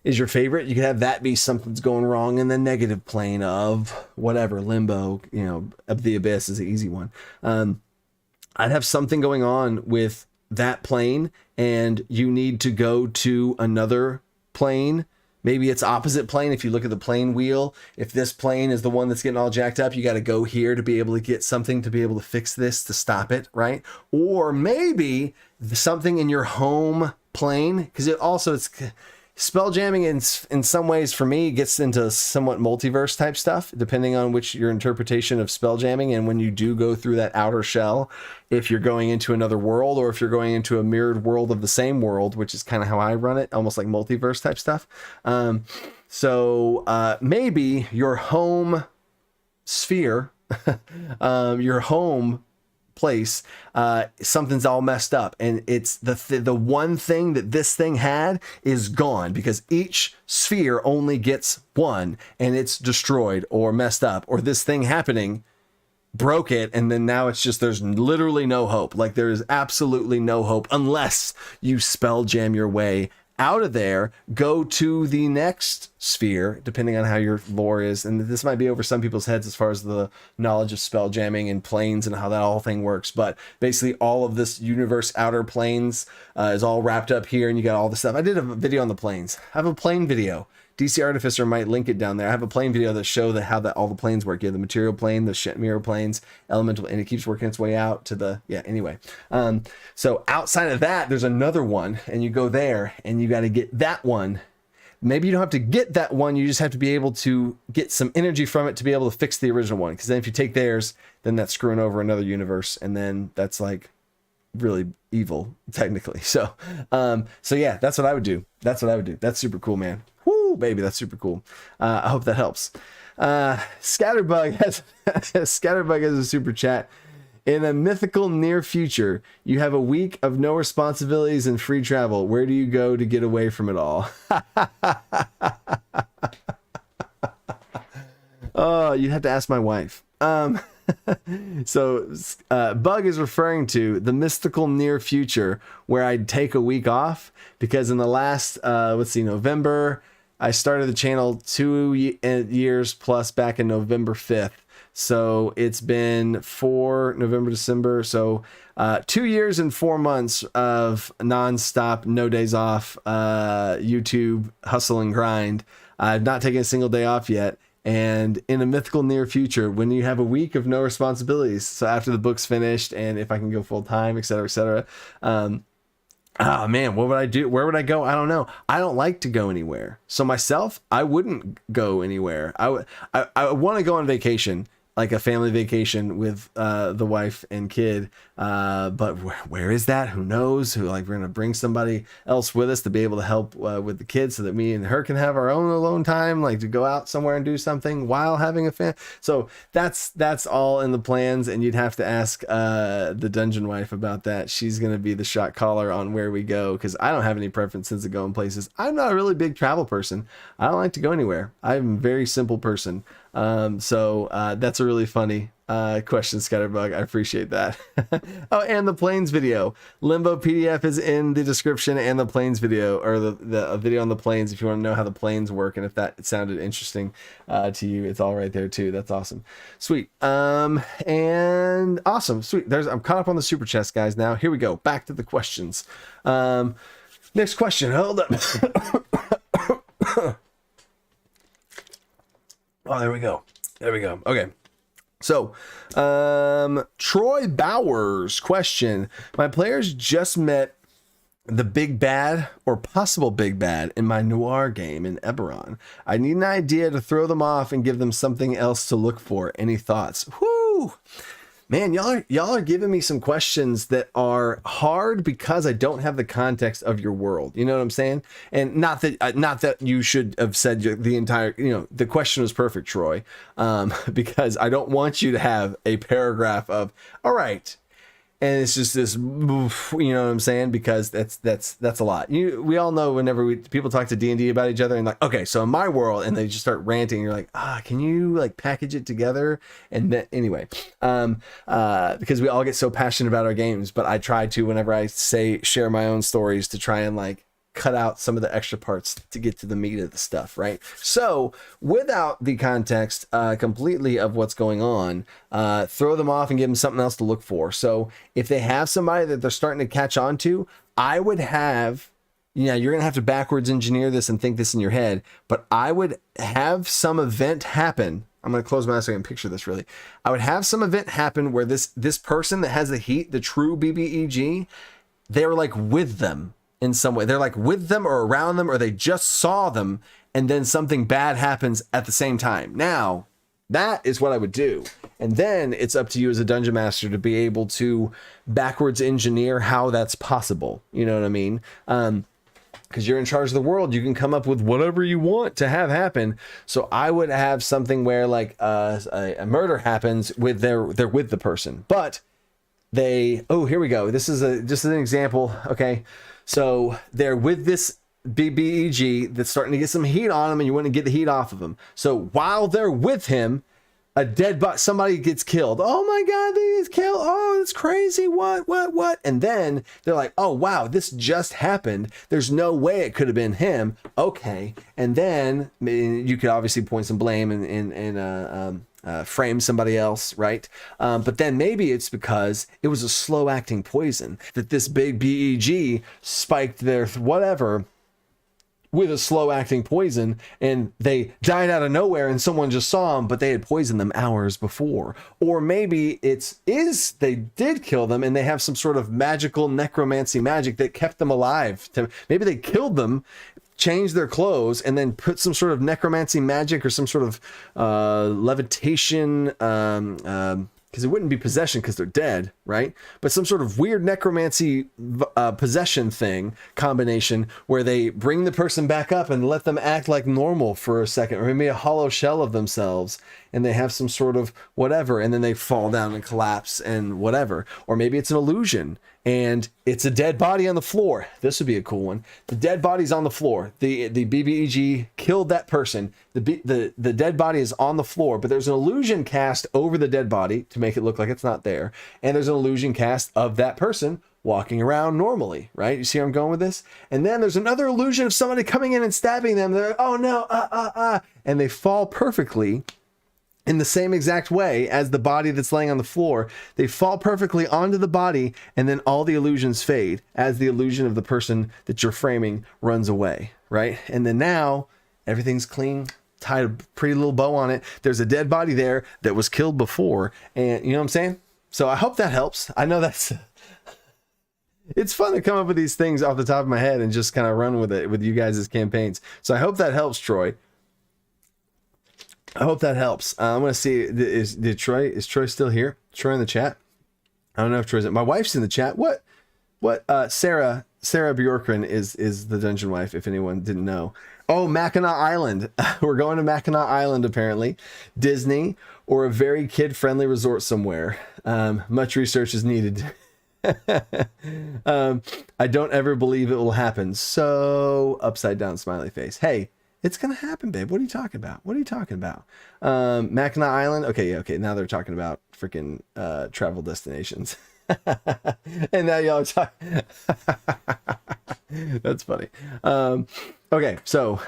is your favorite. You could have that be something's going wrong in the negative plane of whatever. Limbo, you know, of the Abyss is an easy one. I'd have something going on with that plane, and you need to go to another plane. Maybe it's opposite plane. If you look at the plane wheel, if this plane is the one that's getting all jacked up, you got to go here to be able to get something to be able to fix this, to stop it, right? Or maybe something in your home plane, because it's spelljamming in some ways for me gets into somewhat multiverse type stuff, depending on which your interpretation of spelljamming. And when you do go through that outer shell, if you're going into another world or if you're going into a mirrored world of the same world, which is kind of how I run it, almost like multiverse type stuff. So maybe your home sphere, your home place, something's all messed up, and it's the one thing that this thing had is gone, because each sphere only gets one, and it's destroyed or messed up, or this thing happening broke it, and then now it's just, there's literally no hope. Like, there is absolutely no hope unless you spell jam your way out of there, go to the next sphere, depending on how your lore is. And this might be over some people's heads as far as the knowledge of spell jamming and planes and how that whole thing works. But basically all of this universe outer planes is all wrapped up here, and you got all the stuff. I did a video on the planes. I have a plane video. DC Artificer might link it down there. I have a plane video that show how all the planes work. You have the material plane, the mirror planes, elemental, and it keeps working its way out to the, anyway. So outside of that, there's another one, and you go there, and you got to get that one. Maybe you don't have to get that one, you just have to be able to get some energy from it to be able to fix the original one. Because then if you take theirs, then that's screwing over another universe, and then that's like really evil, technically. So yeah, that's what I would do. That's super cool, man. Woo, baby, that's super cool. I hope that helps. Scatterbug has a super chat. In a mythical near future, you have a week of no responsibilities and free travel. Where do you go to get away from it all? Oh, you'd have to ask my wife. So Bug is referring to the mystical near future where I'd take a week off, because in the last, November, I started the channel 2 years plus back in November 5th. So it's been November, December. So 2 years and 4 months of nonstop, no days off, YouTube hustle and grind. I've not taken a single day off yet. And in a mythical near future, when you have a week of no responsibilities, so after the book's finished and if I can go full time, et cetera, oh man, what would I do? Where would I go? I don't know. I don't like to go anywhere. So myself, I wouldn't go anywhere. I want to go on vacation, like a family vacation with the wife and kid. But where is that? Who knows? We're going to bring somebody else with us to be able to help with the kids so that me and her can have our own alone time, like to go out somewhere and do something while having a fan. So that's all in the plans. And you'd have to ask the dungeon wife about that. She's going to be the shot caller on where we go, because I don't have any preferences to go in places. I'm not a really big travel person. I don't like to go anywhere. I'm a very simple person. That's a really funny question, Scatterbug. I appreciate that. Oh, and the planes video. Limbo PDF is in the description, and the planes video, or the video on the planes, if you want to know how the planes work and if that sounded interesting to you, it's all right there too. That's awesome. Sweet. And awesome. Sweet. I'm caught up on the super chats, guys. Now here we go. Back to the questions. Next question. Hold up. Oh, there we go. Okay. So, Troy Bowers question. My players just met the big bad or possible big bad in my noir game in Eberron. I need an idea to throw them off and give them something else to look for. Any thoughts? Whoo! Man, y'all are giving me some questions that are hard because I don't have the context of your world. You know what I'm saying? And not that you should have said the entire, the question was perfect, Troy, because I don't want you to have a paragraph of, all right, and it's just this, you know what I'm saying? Because that's a lot. We all know whenever people talk to D&D about each other and like, okay, so in my world, and they just start ranting, you're like, can you like package it together? And then anyway, because we all get so passionate about our games, but I try to, whenever I share my own stories, to try and like cut out some of the extra parts to get to the meat of the stuff, right? So without the context completely of what's going on, throw them off and give them something else to look for. So if they have somebody that they're starting to catch on to, I would have, you're gonna have to backwards engineer this and think this in your head, but I would have some event happen. I'm gonna close my eyes so I can picture this really. I would have some event happen where this person that has the heat, the true BBEG, they were like with them in some way. They're like with them or around them, or they just saw them, and then something bad happens at the same time. Now, that is what I would do. And then it's up to you as a dungeon master to be able to backwards engineer how that's possible. You know what I mean? Because you're in charge of the world, you can come up with whatever you want to have happen. So I would have something where like a murder happens with they're with the person, but here we go. This is just an example. Okay. So they're with this BBEG that's starting to get some heat on them, and you want to get the heat off of them. So while they're with him, a dead body, somebody gets killed. Oh my God, they get killed. Oh, it's crazy. What? And then they're like, oh wow, this just happened. There's no way it could have been him. Okay. And then you could obviously point some blame and frame somebody else, right? But then maybe it's because it was a slow acting poison that this big BEG spiked their whatever with a slow acting poison, and they died out of nowhere and someone just saw them, but they had poisoned them hours before. Or maybe they did kill them and they have some sort of magical necromancy magic that kept them alive. Maybe they killed them, change their clothes, and then put some sort of necromancy magic or some sort of levitation, because it wouldn't be possession because they're dead, right? But some sort of weird necromancy possession thing combination where they bring the person back up and let them act like normal for a second, or maybe a hollow shell of themselves, and they have some sort of whatever, and then they fall down and collapse and whatever. Or maybe it's an illusion and it's a dead body on the floor. This would be a cool one. The dead body's on the floor. The BBEG killed that person. The dead body is on the floor, but there's an illusion cast over the dead body to make it look like it's not there. And there's an illusion cast of that person walking around normally, right? You see where I'm going with this? And then there's another illusion of somebody coming in and stabbing them. They're, oh no, and they fall perfectly in the same exact way as the body that's laying on the floor. They fall perfectly onto the body, and then all the illusions fade as the illusion of the person that you're framing runs away, right? And then now everything's clean, tied a pretty little bow on it. There's a dead body there that was killed before, and you know what I'm saying? So I hope that helps. I know it's fun to come up with these things off the top of my head and just kind of run with it with you guys' campaigns. So I hope that helps, Troy. I hope that helps. I'm going to see, is Troy still here? Troy in the chat? I don't know if Troy's in. My wife's in the chat. What? Sarah Bjorkren is the dungeon wife, if anyone didn't know. Oh, Mackinac Island. We're going to Mackinac Island, apparently. Disney, or a very kid-friendly resort somewhere. Much research is needed. I don't ever believe it will happen. So, upside down smiley face. Hey, It's gonna happen, babe. What are you talking about? What are you talking about? Mackinac Island. Okay, yeah, okay. Now they're talking about freaking travel destinations. And now y'all talk. That's funny. Okay, so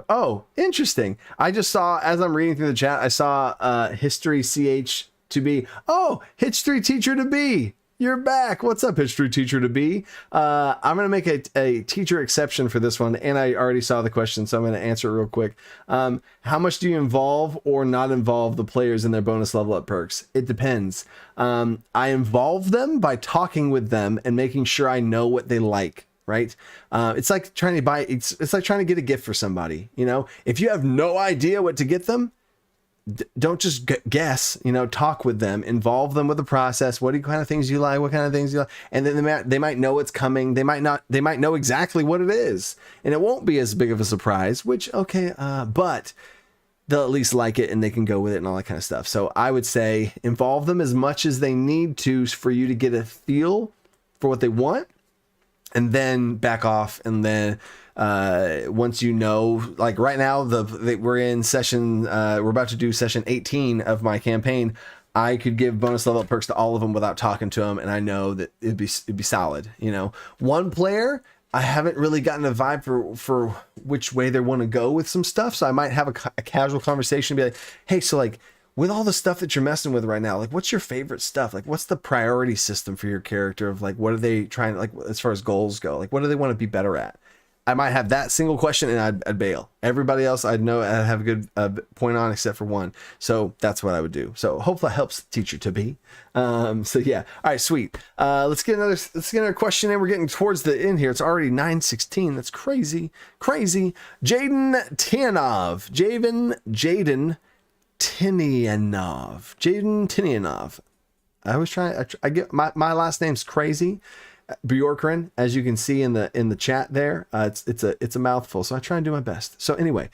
oh, interesting. I just saw, as I'm reading through the chat, I saw history ch to be. Oh, history teacher to be. You're back. What's up, history teacher to be? I'm going to make a teacher exception for this one, and I already saw the question, so I'm going to answer it real quick. How much do you involve or not involve the players in their bonus level up perks? It depends. I involve them by talking with them and making sure I know what they like. Right? It's like trying to buy, it's like trying to get a gift for somebody. You know, if you have no idea what to get them, don't just guess, you know, talk with them, involve them with the process. What kind of things you like? What kind of things you like? And then they might know it's coming. They might not, they might know exactly what it is, and it won't be as big of a surprise, which, okay. But they'll at least like it and they can go with it and all that kind of stuff. So I would say involve them as much as they need to for you to get a feel for what they want, and then back off. And then once you know, like right now, we're in session, we're about to do session 18 of my campaign. I could give bonus level perks to all of them without talking to them, and I know that it'd be solid. You know, one player, I haven't really gotten a vibe for which way they want to go with some stuff. So I might have a casual conversation and be like, hey, so like, with all the stuff that you're messing with right now, like what's your favorite stuff? Like what's the priority system for your character of like, what are they trying, like as far as goals go? Like what do they want to be better at? I might have that single question and I'd bail. Everybody else I'd know I'd have a good point on, except for one. So that's what I would do. So hopefully that helps the teacher to be. So yeah. All right, sweet. Let's get another question in. We're getting towards the end here. It's already 9:16. That's crazy. Jaden Tinianov. I always try. I get my last name's crazy. Bjorkren, as you can see in the chat there. It's a mouthful, so I try and do my best. So anyway,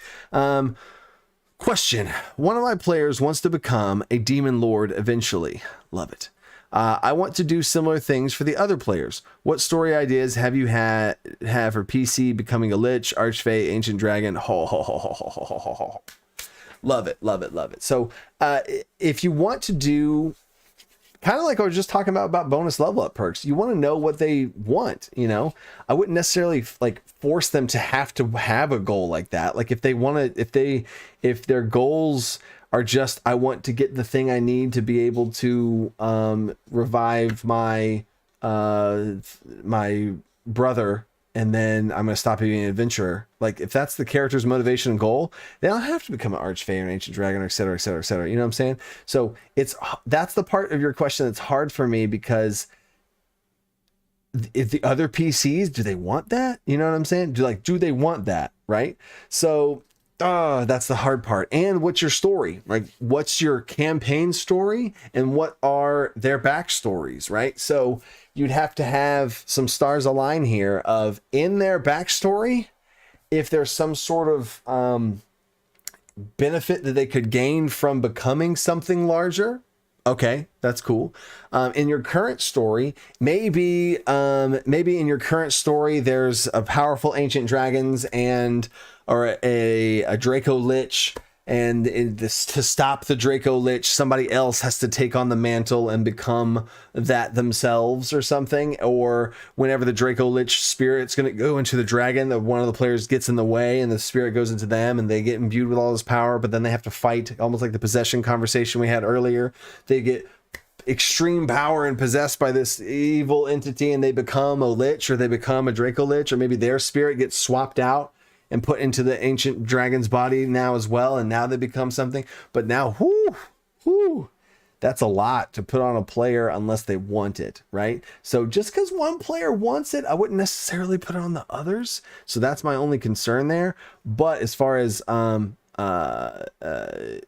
question: one of my players wants to become a demon lord eventually. Love it. I want to do similar things for the other players. What story ideas have you have for PC becoming a lich, archfey, ancient dragon? Love it. So if you want to do kind of like I was just talking about bonus level up perks, you want to know what they want. You know, I wouldn't necessarily like force them to have a goal like that. Like if they want to, if their goals are just, I want to get the thing I need to be able to revive my my brother, and then I'm going to stop being an adventurer. Like if that's the character's motivation and goal, they don't have to become an archfey or an ancient dragon, or et cetera, et cetera, et cetera. You know what I'm saying? So that's the part of your question that's hard for me, because if the other PCs, do they want that? You know what I'm saying? Do they want that? Right? So that's the hard part. And what's your story? Like what's your campaign story and what are their backstories? Right? So you'd have to have some stars align here of in their backstory, if there's some sort of benefit that they could gain from becoming something larger. Okay, that's cool. In your current story, maybe in your current story, there's a powerful ancient dragons or a Draco Lich, and to stop the Draco Lich, somebody else has to take on the mantle and become that themselves or something. Or whenever the Draco Lich spirit's going to go into the dragon, one of the players gets in the way and the spirit goes into them and they get imbued with all this power, but then they have to fight, almost like the possession conversation we had earlier. They get extreme power and possessed by this evil entity and they become a Lich, or they become a Draco Lich, or maybe their spirit gets swapped out and put into the ancient dragon's body now as well, and now they become something. But now, that's a lot to put on a player unless they want it, right? So just because one player wants it, I wouldn't necessarily put it on the others. So that's my only concern there. But as far as one of the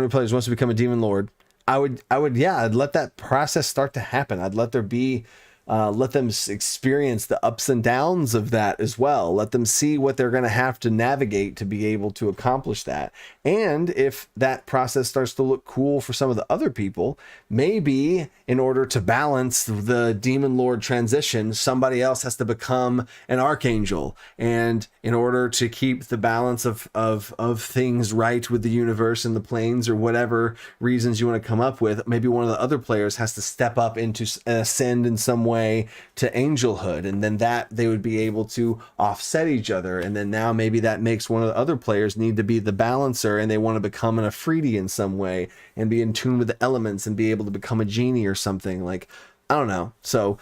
players wants to become a demon lord, I'd let that process start to happen. I'd let there be let them experience the ups and downs of that as well. Let them see what they're going to have to navigate to be able to accomplish that. And if that process starts to look cool for some of the other people, maybe in order to balance the demon lord transition, somebody else has to become an archangel. And in order to keep the balance of things right with the universe and the planes, or whatever reasons you want to come up with, maybe one of the other players has to step up into ascend in some way to angelhood, and then that they would be able to offset each other. And then now maybe that makes one of the other players need to be the balancer, and they want to become an Afridi in some way and be in tune with the elements and be able to become a genie or something. Like, I don't know. So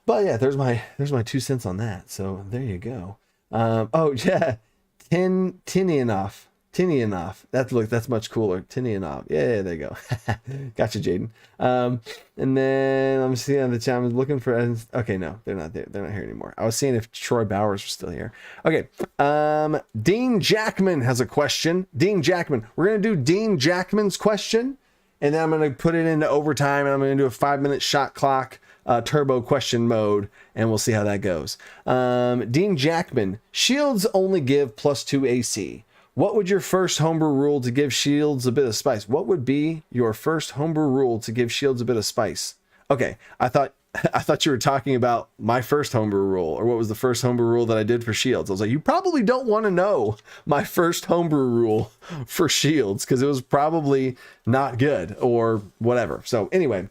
but yeah, there's my 2 cents on that. So there you go. Oh yeah, Tinianoff. That's much cooler. Tinianoff. Yeah, there you go. Gotcha, Jaden. And then I'm seeing on the chat. I'm looking for. Okay, no, they're not there. They're not here anymore. I was seeing if Troy Bowers was still here. Okay. Dean Jackman has a question. Dean Jackman. We're gonna do Dean Jackman's question, and then I'm gonna put it into overtime, and I'm gonna do a 5-minute shot clock. Turbo question mode, and we'll see how that goes. Dean Jackman, shields only give +2 AC. What would your first homebrew rule to give shields a bit of spice? What would be your first homebrew rule to give shields a bit of spice? Okay, I thought you were talking about my first homebrew rule, or what was the first homebrew rule that I did for shields. I was like, you probably don't want to know my first homebrew rule for shields, because it was probably not good or whatever. So anyway,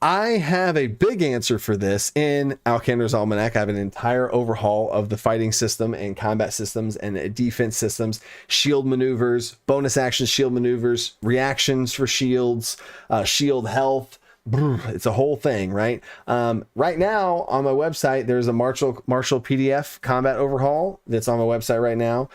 I have a big answer for this in Alkanders Almanac. I have an entire overhaul of the fighting system and combat systems and defense systems, shield maneuvers, bonus action shield maneuvers, reactions for shields, shield health. It's a whole thing, right? Right now on my website, there's a Marshall PDF combat overhaul that's on my website right now.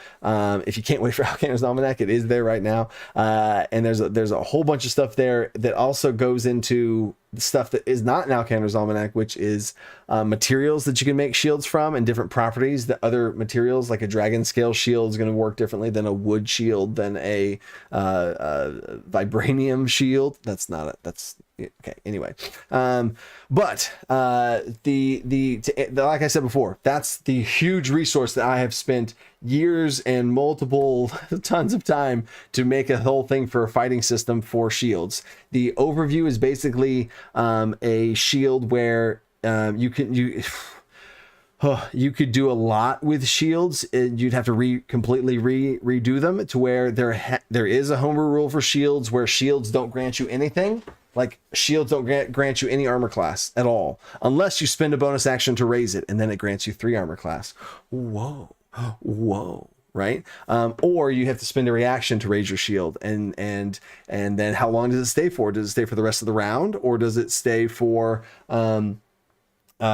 If you can't wait for Alkanders Almanac, it is there right now. And there's a whole bunch of stuff there that also goes into stuff that is not in Alkanders Almanac, which is materials that you can make shields from, and different properties that other materials, like a dragon scale shield, is going to work differently than a wood shield, than a vibranium shield. That's okay. Anyway, but like I said before, that's the huge resource that I have spent years and multiple tons of time to make a whole thing for a fighting system for shields. The overview is basically a shield where you could do a lot with shields. You'd have to completely redo them to where there is a homebrew rule for shields where shields don't grant you anything. Like, shields don't grant you any armor class at all, unless you spend a bonus action to raise it, and then it grants you 3 armor class. Whoa, right? Or you have to spend a reaction to raise your shield, and then how long does it stay for? Does it stay for the rest of the round, or does it stay for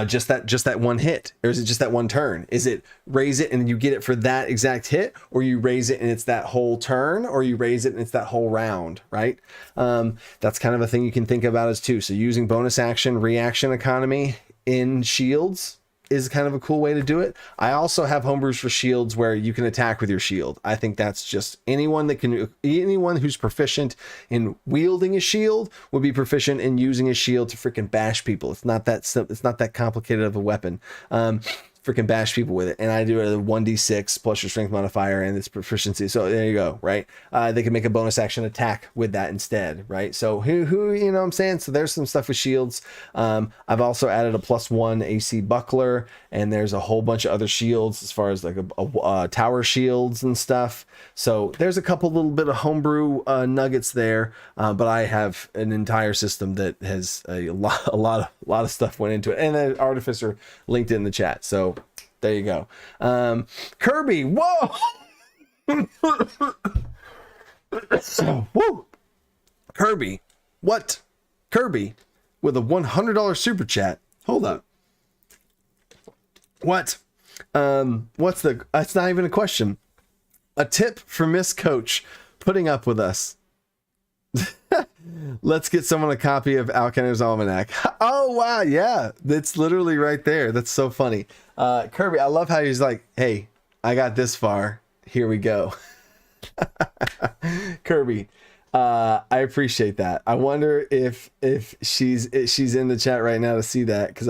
just that one hit, or is it just that one turn? Is it raise it and you get it for that exact hit, or you raise it and it's that whole turn, or you raise it and it's that whole round, right? That's kind of a thing you can think about as too. So using bonus action reaction economy in shields is kind of a cool way to do it. I also have homebrews for shields where you can attack with your shield. I think that's just anyone who's proficient in wielding a shield would be proficient in using a shield to freaking bash people. It's not that complicated of a weapon. Freaking bash people with it, and I do it at a 1d6 plus your strength modifier and its proficiency. So there you go, right? They can make a bonus action attack with that instead, right? So who you know what I'm saying? So there's some stuff with shields. I've also added a +1 AC buckler, and there's a whole bunch of other shields as far as like a tower shields and stuff. So there's a couple little bit of homebrew nuggets there, but I have an entire system that has a lot of stuff went into it, and then Artificer linked in the chat. So there you go. Kirby, whoa! Woo! Kirby, what? Kirby with a $100 super chat. Hold up. What? It's not even a question. A tip for Miss Coach putting up with us. Let's get someone a copy of Alkanders Almanac. Oh wow, yeah, that's literally right there. That's so funny. Kirby, I love how he's like, hey, I got this far, here we go. Kirby, I appreciate that. I wonder if she's in the chat right now to see that, because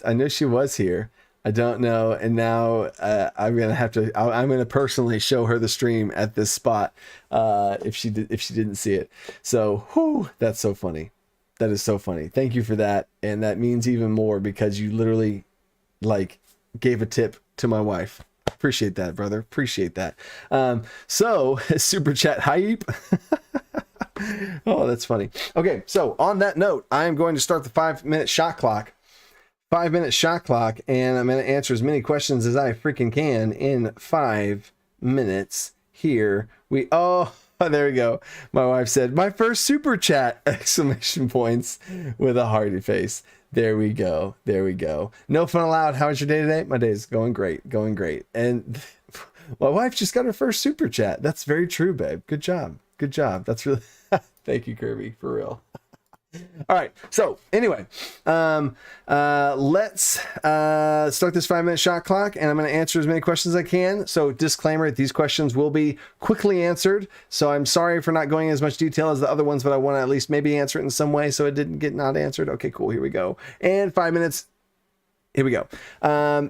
I know she was here. I don't know, and now I'm gonna personally show her the stream at this spot if she didn't see it. So, whew, that's so funny. That is so funny. Thank you for that, and that means even more because you literally like gave a tip to my wife. Appreciate that, brother. Appreciate that. So super chat hype. Oh, that's funny. Okay, so on that note, I am going to start the 5-minute shot clock. 5-minute shot clock, and I'm going to answer as many questions as I freaking can in 5 minutes. Here we there we go. My wife said, my first super chat! Exclamation points with a hearty face. There we go. There we go. No fun allowed. How was your day today? My day is going great. Going great. And my wife just got her first super chat. That's very true, babe. Good job. Good job. That's really thank you, Kirby, for real. All right, so anyway, let's start this 5-minute shot clock, and I'm going to answer as many questions as I can. So disclaimer, these questions will be quickly answered, so I'm sorry for not going in as much detail as the other ones, but I want to at least maybe answer it in some way so it didn't get not answered. Okay, cool, here we go. And 5 minutes. Here we go.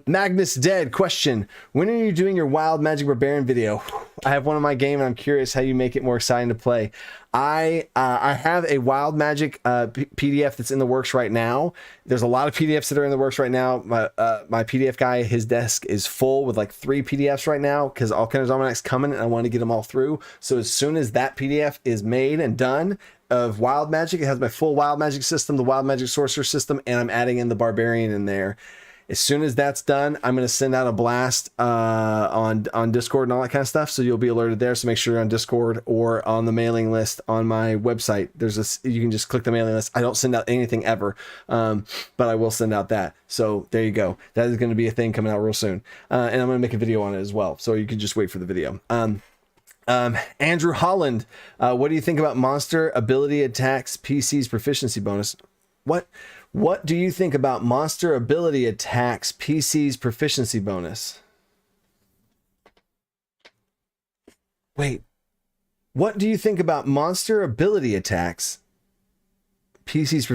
Magnus Dead question. When are you doing your Wild Magic Barbarian video? I have one in my game and I'm curious how you make it more exciting to play. I have a Wild Magic PDF that's in the works right now. There's a lot of PDFs that are in the works right now. My PDF guy, his desk is full with like 3 PDFs right now because Alkanders Almanac's coming and I want to get them all through. So as soon as that PDF is made and done of Wild Magic, it has my full Wild Magic system, the Wild Magic Sorcerer system, and I'm adding in the Barbarian in there. As soon as that's done, I'm going to send out a blast on Discord and all that kind of stuff. So you'll be alerted there. So make sure you're on Discord or on the mailing list on my website. You can just click the mailing list. I don't send out anything ever, but I will send out that. So there you go. That is going to be a thing coming out real soon. And I'm going to make a video on it as well. So you can just wait for the video. Andrew Holland, what do you think about monster ability attacks PC's proficiency bonus? What do you think about monster ability attacks PC's proficiency bonus? Wait, what do you think about monster ability attacks PC's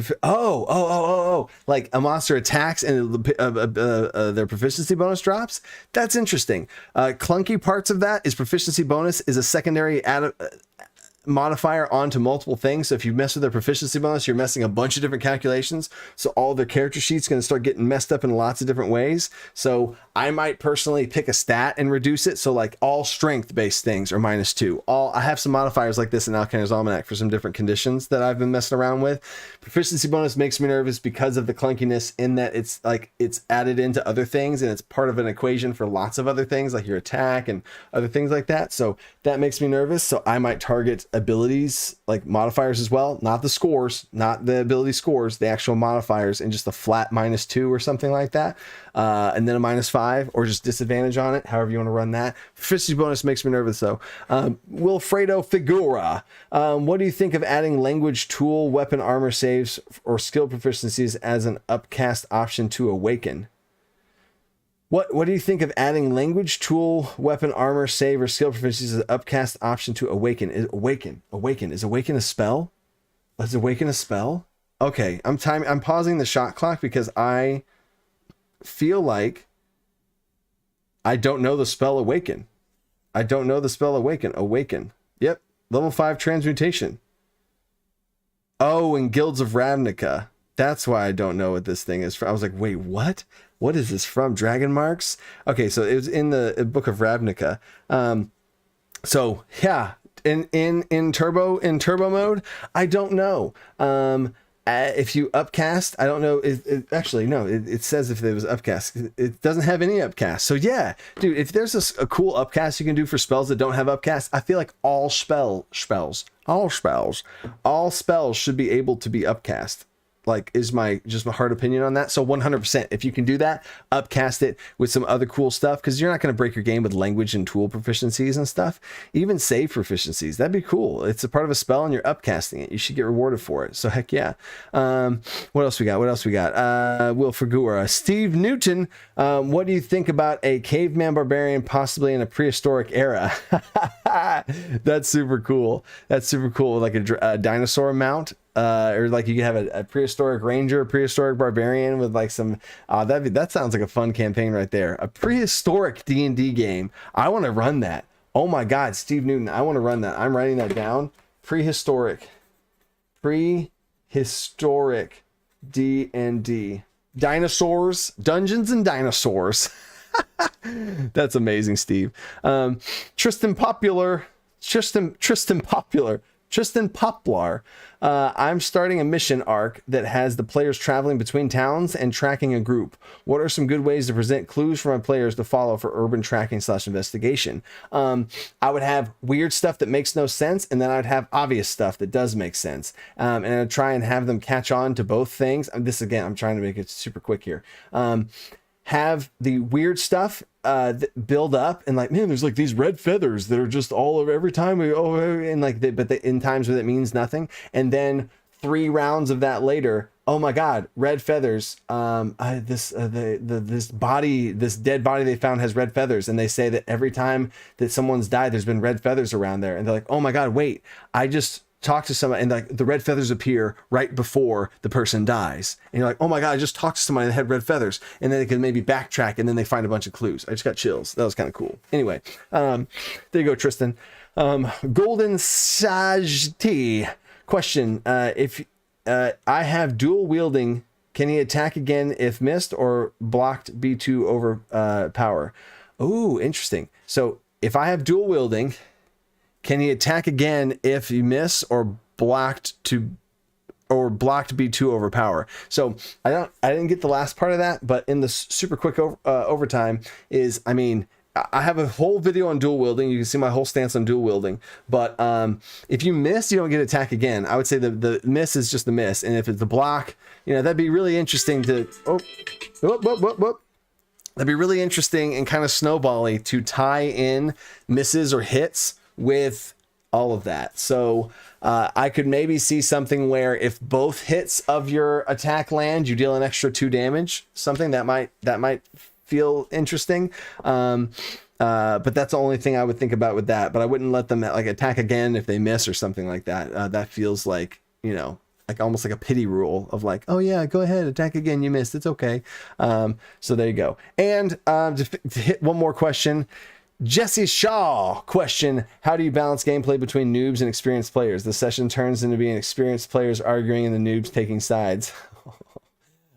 like a monster attacks and their proficiency bonus drops? That's interesting. Clunky parts of that is proficiency bonus is a secondary modifier onto multiple things. So if you mess with their proficiency bonus, you're messing a bunch of different calculations. So all their character sheets going to start getting messed up in lots of different ways. So I might personally pick a stat and reduce it. So like all strength based things are -2. I have some modifiers like this in Alkanders Almanac for some different conditions that I've been messing around with. Proficiency bonus makes me nervous because of the clunkiness in that it's added into other things and it's part of an equation for lots of other things like your attack and other things like that. So that makes me nervous. So I might target abilities like modifiers as well, not the scores, not the ability scores, the actual modifiers, and just a flat -2 or something like that, and then a -5 or just disadvantage on it, however you want to run that. Proficiency bonus makes me nervous though. Wilfredo Figura, what do you think of adding language, tool, weapon, armor saves, or skill proficiencies as an upcast option to awaken? What do you think of adding language, tool, weapon, armor, save, or skill proficiencies as an upcast option to awaken? Is awaken a spell? Is awaken a spell? Okay, I'm pausing the shot clock because I feel like I don't know the spell awaken. I don't know the spell awaken. Awaken. Yep, level 5 transmutation. Oh, in Guilds of Ravnica. That's why I don't know what this thing is from. I was like, wait, what? What is this from? Dragon Marks? Okay, so it was in the Book of Ravnica. So yeah, in turbo mode, I don't know. If you upcast, I don't know. Actually, no, it says if it was upcast. It doesn't have any upcast. So yeah, dude, if there's a cool upcast you can do for spells that don't have upcast, I feel like all spells should be able to be upcast. like is my hard opinion on that. So 100%, if you can do that, upcast it with some other cool stuff, because you're not going to break your game with language and tool proficiencies and stuff. Even save proficiencies, that'd be cool. It's a part of a spell and you're upcasting it. You should get rewarded for it. So heck yeah. What else we got? Will Fagura, Steve Newton, what do you think about a caveman barbarian possibly in a prehistoric era? That's super cool. Like a dinosaur mount. Or like you could have a prehistoric ranger, a prehistoric barbarian with like some that sounds like a fun campaign right there. A prehistoric D&D game. I want to run that. Oh my god, Steve Newton, I want to run that. I'm writing that down. Prehistoric D&D. Dinosaurs, Dungeons and Dinosaurs. That's amazing, Steve. Tristan Poplar. I'm starting a mission arc that has the players traveling between towns and tracking a group. What are some good ways to present clues for my players to follow for urban tracking / investigation? I would have weird stuff that makes no sense, and then I'd have obvious stuff that does make sense. And I'd try and have them catch on to both things. This again, I'm trying to make it super quick here. Have the weird stuff build up and like, man, there's like these red feathers that are just all over every time we and like in times where it means nothing, and then 3 rounds of that later, oh my god, red feathers. This dead body they found has red feathers, and they say that every time that someone's died, there's been red feathers around there, and they're like, oh my god, wait, I just talk to somebody and like the red feathers appear right before the person dies, and you're like, oh my god, I just talked to somebody that had red feathers, and then they can maybe backtrack, and then they find a bunch of clues. I just got chills. That was kind of cool. Anyway, there you go, Tristan. Golden Sajti question, if I have dual wielding, can he attack again if missed or blocked B2 over power? Oh, interesting. So if I have dual wielding, can he attack again if you miss or blocked B2 overpower? So I didn't get the last part of that, but in the super quick overtime is, I mean, I have a whole video on dual wielding. You can see my whole stance on dual wielding. But if you miss, you don't get attack again. I would say the miss is just the miss, and if it's the block, that'd be really interesting to. That'd be really interesting and kind of snowbally to tie in misses or hits with all of that. So I could maybe see something where if both hits of your attack land, you deal an extra 2 damage. Something that might feel interesting. But that's the only thing I would think about with that. But I wouldn't let them like attack again if they miss or something like that. That feels like, like almost like a pity rule of like, oh yeah, go ahead, attack again, you missed, it's okay. So there you go. And to hit one more question, Jesse Shaw question, how do you balance gameplay between noobs and experienced players? The session turns into being experienced players arguing and the noobs taking sides.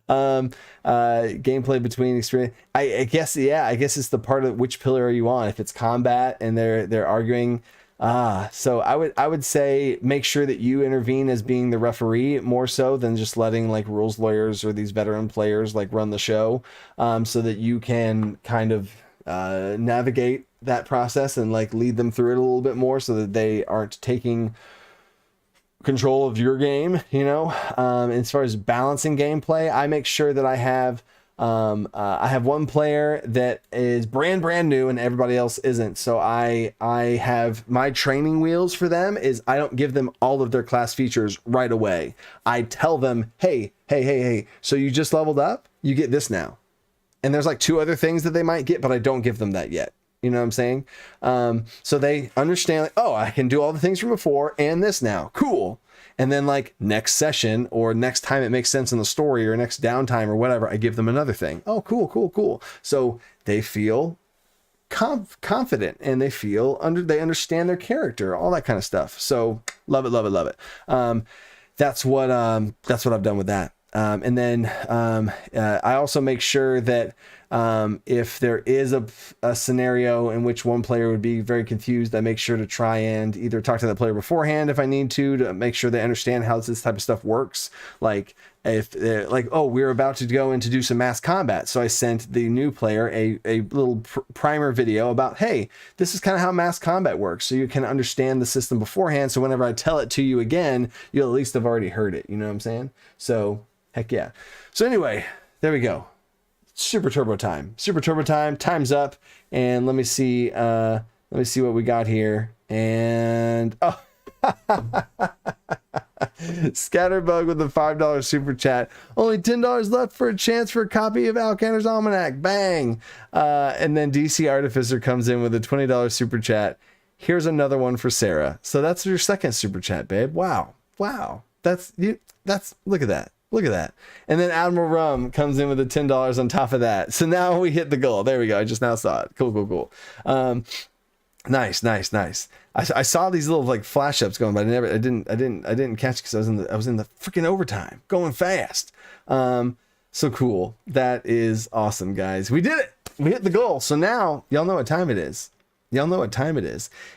Gameplay between experience, I guess it's the part of which pillar are you on. If it's combat and they're arguing, so I would say make sure that you intervene as being the referee more so than just letting like rules lawyers or these veteran players like run the show, so that you can kind of navigate that process and like lead them through it a little bit more so that they aren't taking control of your game, as far as balancing gameplay, I make sure that I have one player that is brand new and everybody else isn't. So I have my training wheels for them is I don't give them all of their class features right away. I tell them, hey, so you just leveled up, you get this now. And there's like 2 other things that they might get, but I don't give them that yet. You know what I'm saying? So they understand like, oh, I can do all the things from before and this now. Cool. And then like next session or next time it makes sense in the story or next downtime or whatever, I give them another thing. Oh, cool. So they feel confident and they feel they understand their character, all that kind of stuff. So love it. That's what I've done with that. And then I also make sure that if there is a scenario in which one player would be very confused, I make sure to try and either talk to that player beforehand if I need to make sure they understand how this type of stuff works. Like if they're like, oh, we're about to go in to do some mass combat. So I sent the new player a little primer video about, hey, this is kind of how mass combat works. So you can understand the system beforehand. So whenever I tell it to you again, you'll at least have already heard it. You know what I'm saying? So Heck yeah. So anyway, there we go. Super turbo time. Super turbo time. Time's up. And let me see what we got here. And oh, Scatterbug with the $5 super chat. Only $10 left for a chance for a copy of Alkanders Almanac. Bang. And then DC Artificer comes in with a $20 super chat. Here's another one for Sarah. So that's your second super chat, babe. Wow. That's look at that. Look at that. And then Admiral Rum comes in with the $10 on top of that. So now we hit the goal. There we go. I just now saw it. Cool. Nice. I saw these little like flash ups going, but I didn't catch because I was in the freaking overtime going fast. So cool. That is awesome, guys. We did it. We hit the goal. So now y'all know what time it is.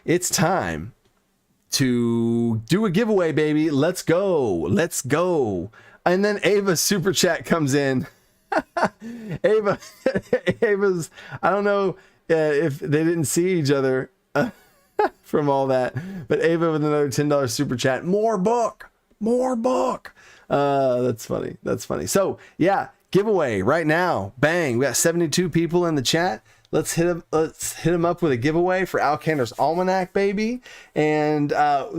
It's time to do a giveaway, baby. Let's go. And then Ava's super chat comes in. Ava's, I don't know if they didn't see each other from all that, but Ava with another $10 super chat. More book. That's funny. So yeah, giveaway right now. Bang. We got 72 people in the chat. Let's hit them up with a giveaway for Alkanders Almanac, baby. And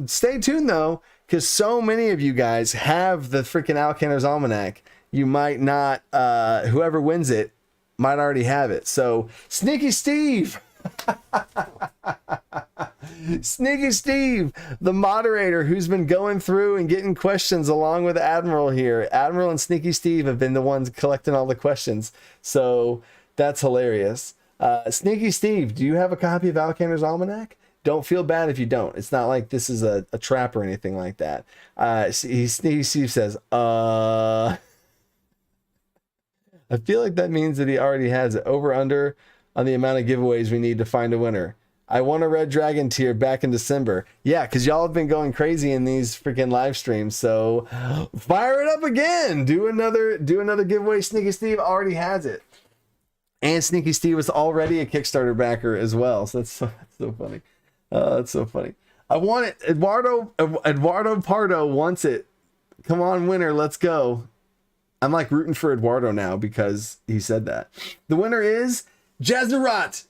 stay tuned though, because so many of you guys have the freaking Alkanders Almanac. You might not, whoever wins it might already have it. So Sneaky Steve, Sneaky Steve, the moderator who's been going through and getting questions along with Admiral here. Admiral and Sneaky Steve have been the ones collecting all the questions. So that's hilarious. Sneaky Steve, do you have a copy of Alkanders Almanac? Don't feel bad if you don't. It's not like this is a trap or anything like that. Sneaky Steve says, I feel like that means that he already has it. Over under on the amount of giveaways we need to find a winner. I won a Red Dragon tier back in December. Yeah, because y'all have been going crazy in these freaking live streams. So fire it up again. Do another giveaway. Sneaky Steve already has it. And Sneaky Steve was already a Kickstarter backer as well. So that's so funny. That's so funny. I want it. Eduardo Pardo wants it. Come on, winner. Let's go. I'm like rooting for Eduardo now because he said that. The winner is Jazz Riot.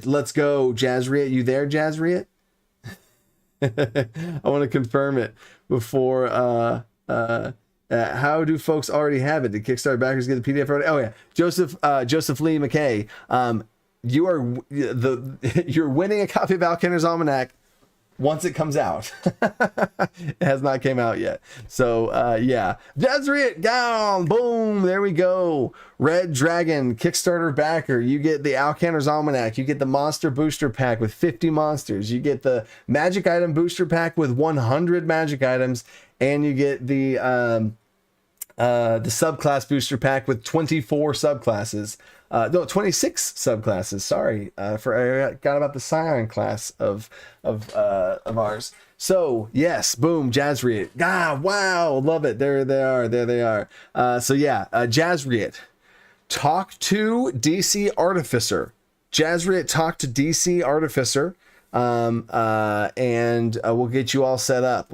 Let's go, Jazz Riot. You there, Jazz Riot? I want to confirm it before. How do folks already have it? Did Kickstarter backers get the PDF already? Oh yeah, Joseph Lee McKay. You're winning a copy of Alkanders Almanac once it comes out. It has not came out yet. So yeah, Jazriet down, boom, there we go. Red Dragon Kickstarter backer. You get the Alkanders Almanac. You get the monster booster pack with 50 monsters. You get the magic item booster pack with 100 magic items, and you get the subclass booster pack with 24 subclasses. No, 26 subclasses. Sorry, I forgot about the Scion class of ours. So yes, boom, Jazriet. Wow, love it. There they are. So yeah, Jazriet, talk to DC Artificer. Jazriet, talk to DC Artificer. And we'll get you all set up.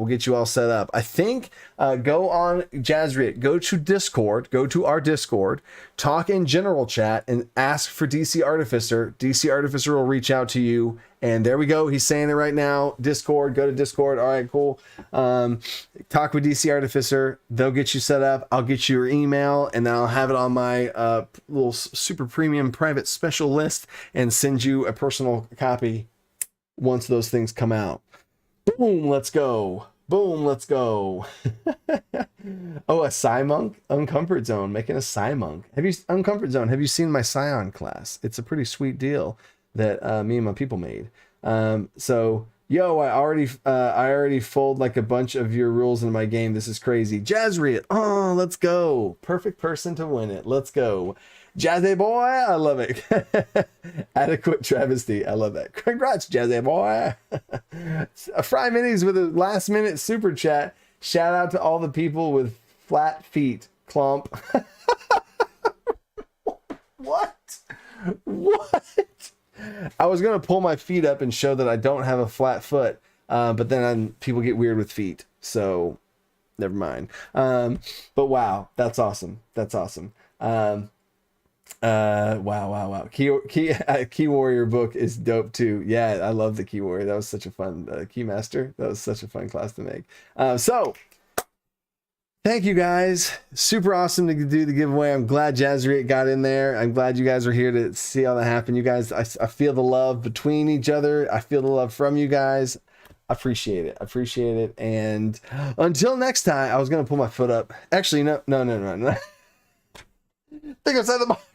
I think go on Jazriet, go to Discord, go to our Discord, talk in general chat and ask for DC Artificer. DC Artificer will reach out to you, and there we go. He's saying it right now. Discord, go to Discord. All right, cool. Talk with DC Artificer. They'll get you set up. I'll get you your email, and then I'll have it on my little super premium private special list and send you a personal copy once those things come out. Boom, let's go. Oh, a Psy Monk? Uncomfort Zone, making a Psy Monk. Uncomfort Zone, have you seen my Scion class? It's a pretty sweet deal that me and my people made. So, yo, I already fold like a bunch of your rules in my game. This is crazy. Jazriet, oh, let's go. Perfect person to win it. Let's go. Jazzy boy, I love it. Adequate travesty, I love that. Congrats, Jazzy boy. Fry Minis with a last minute super chat. Shout out to all the people with flat feet. Clump. What? I was gonna pull my feet up and show that I don't have a flat foot, but then people get weird with feet. So never mind. But wow, that's awesome. That's awesome. Wow. Key Warrior book is dope too. Yeah, I love the Key Warrior. That was such a fun Key Master. That was such a fun class to make. So thank you guys. Super awesome to do the giveaway. I'm glad Jazriet got in there. I'm glad you guys were here to see all that happen. You guys, I feel the love between each other. I feel the love from you guys. I appreciate it. I appreciate it. And until next time, I was gonna pull my foot up. Actually, no. I think I said the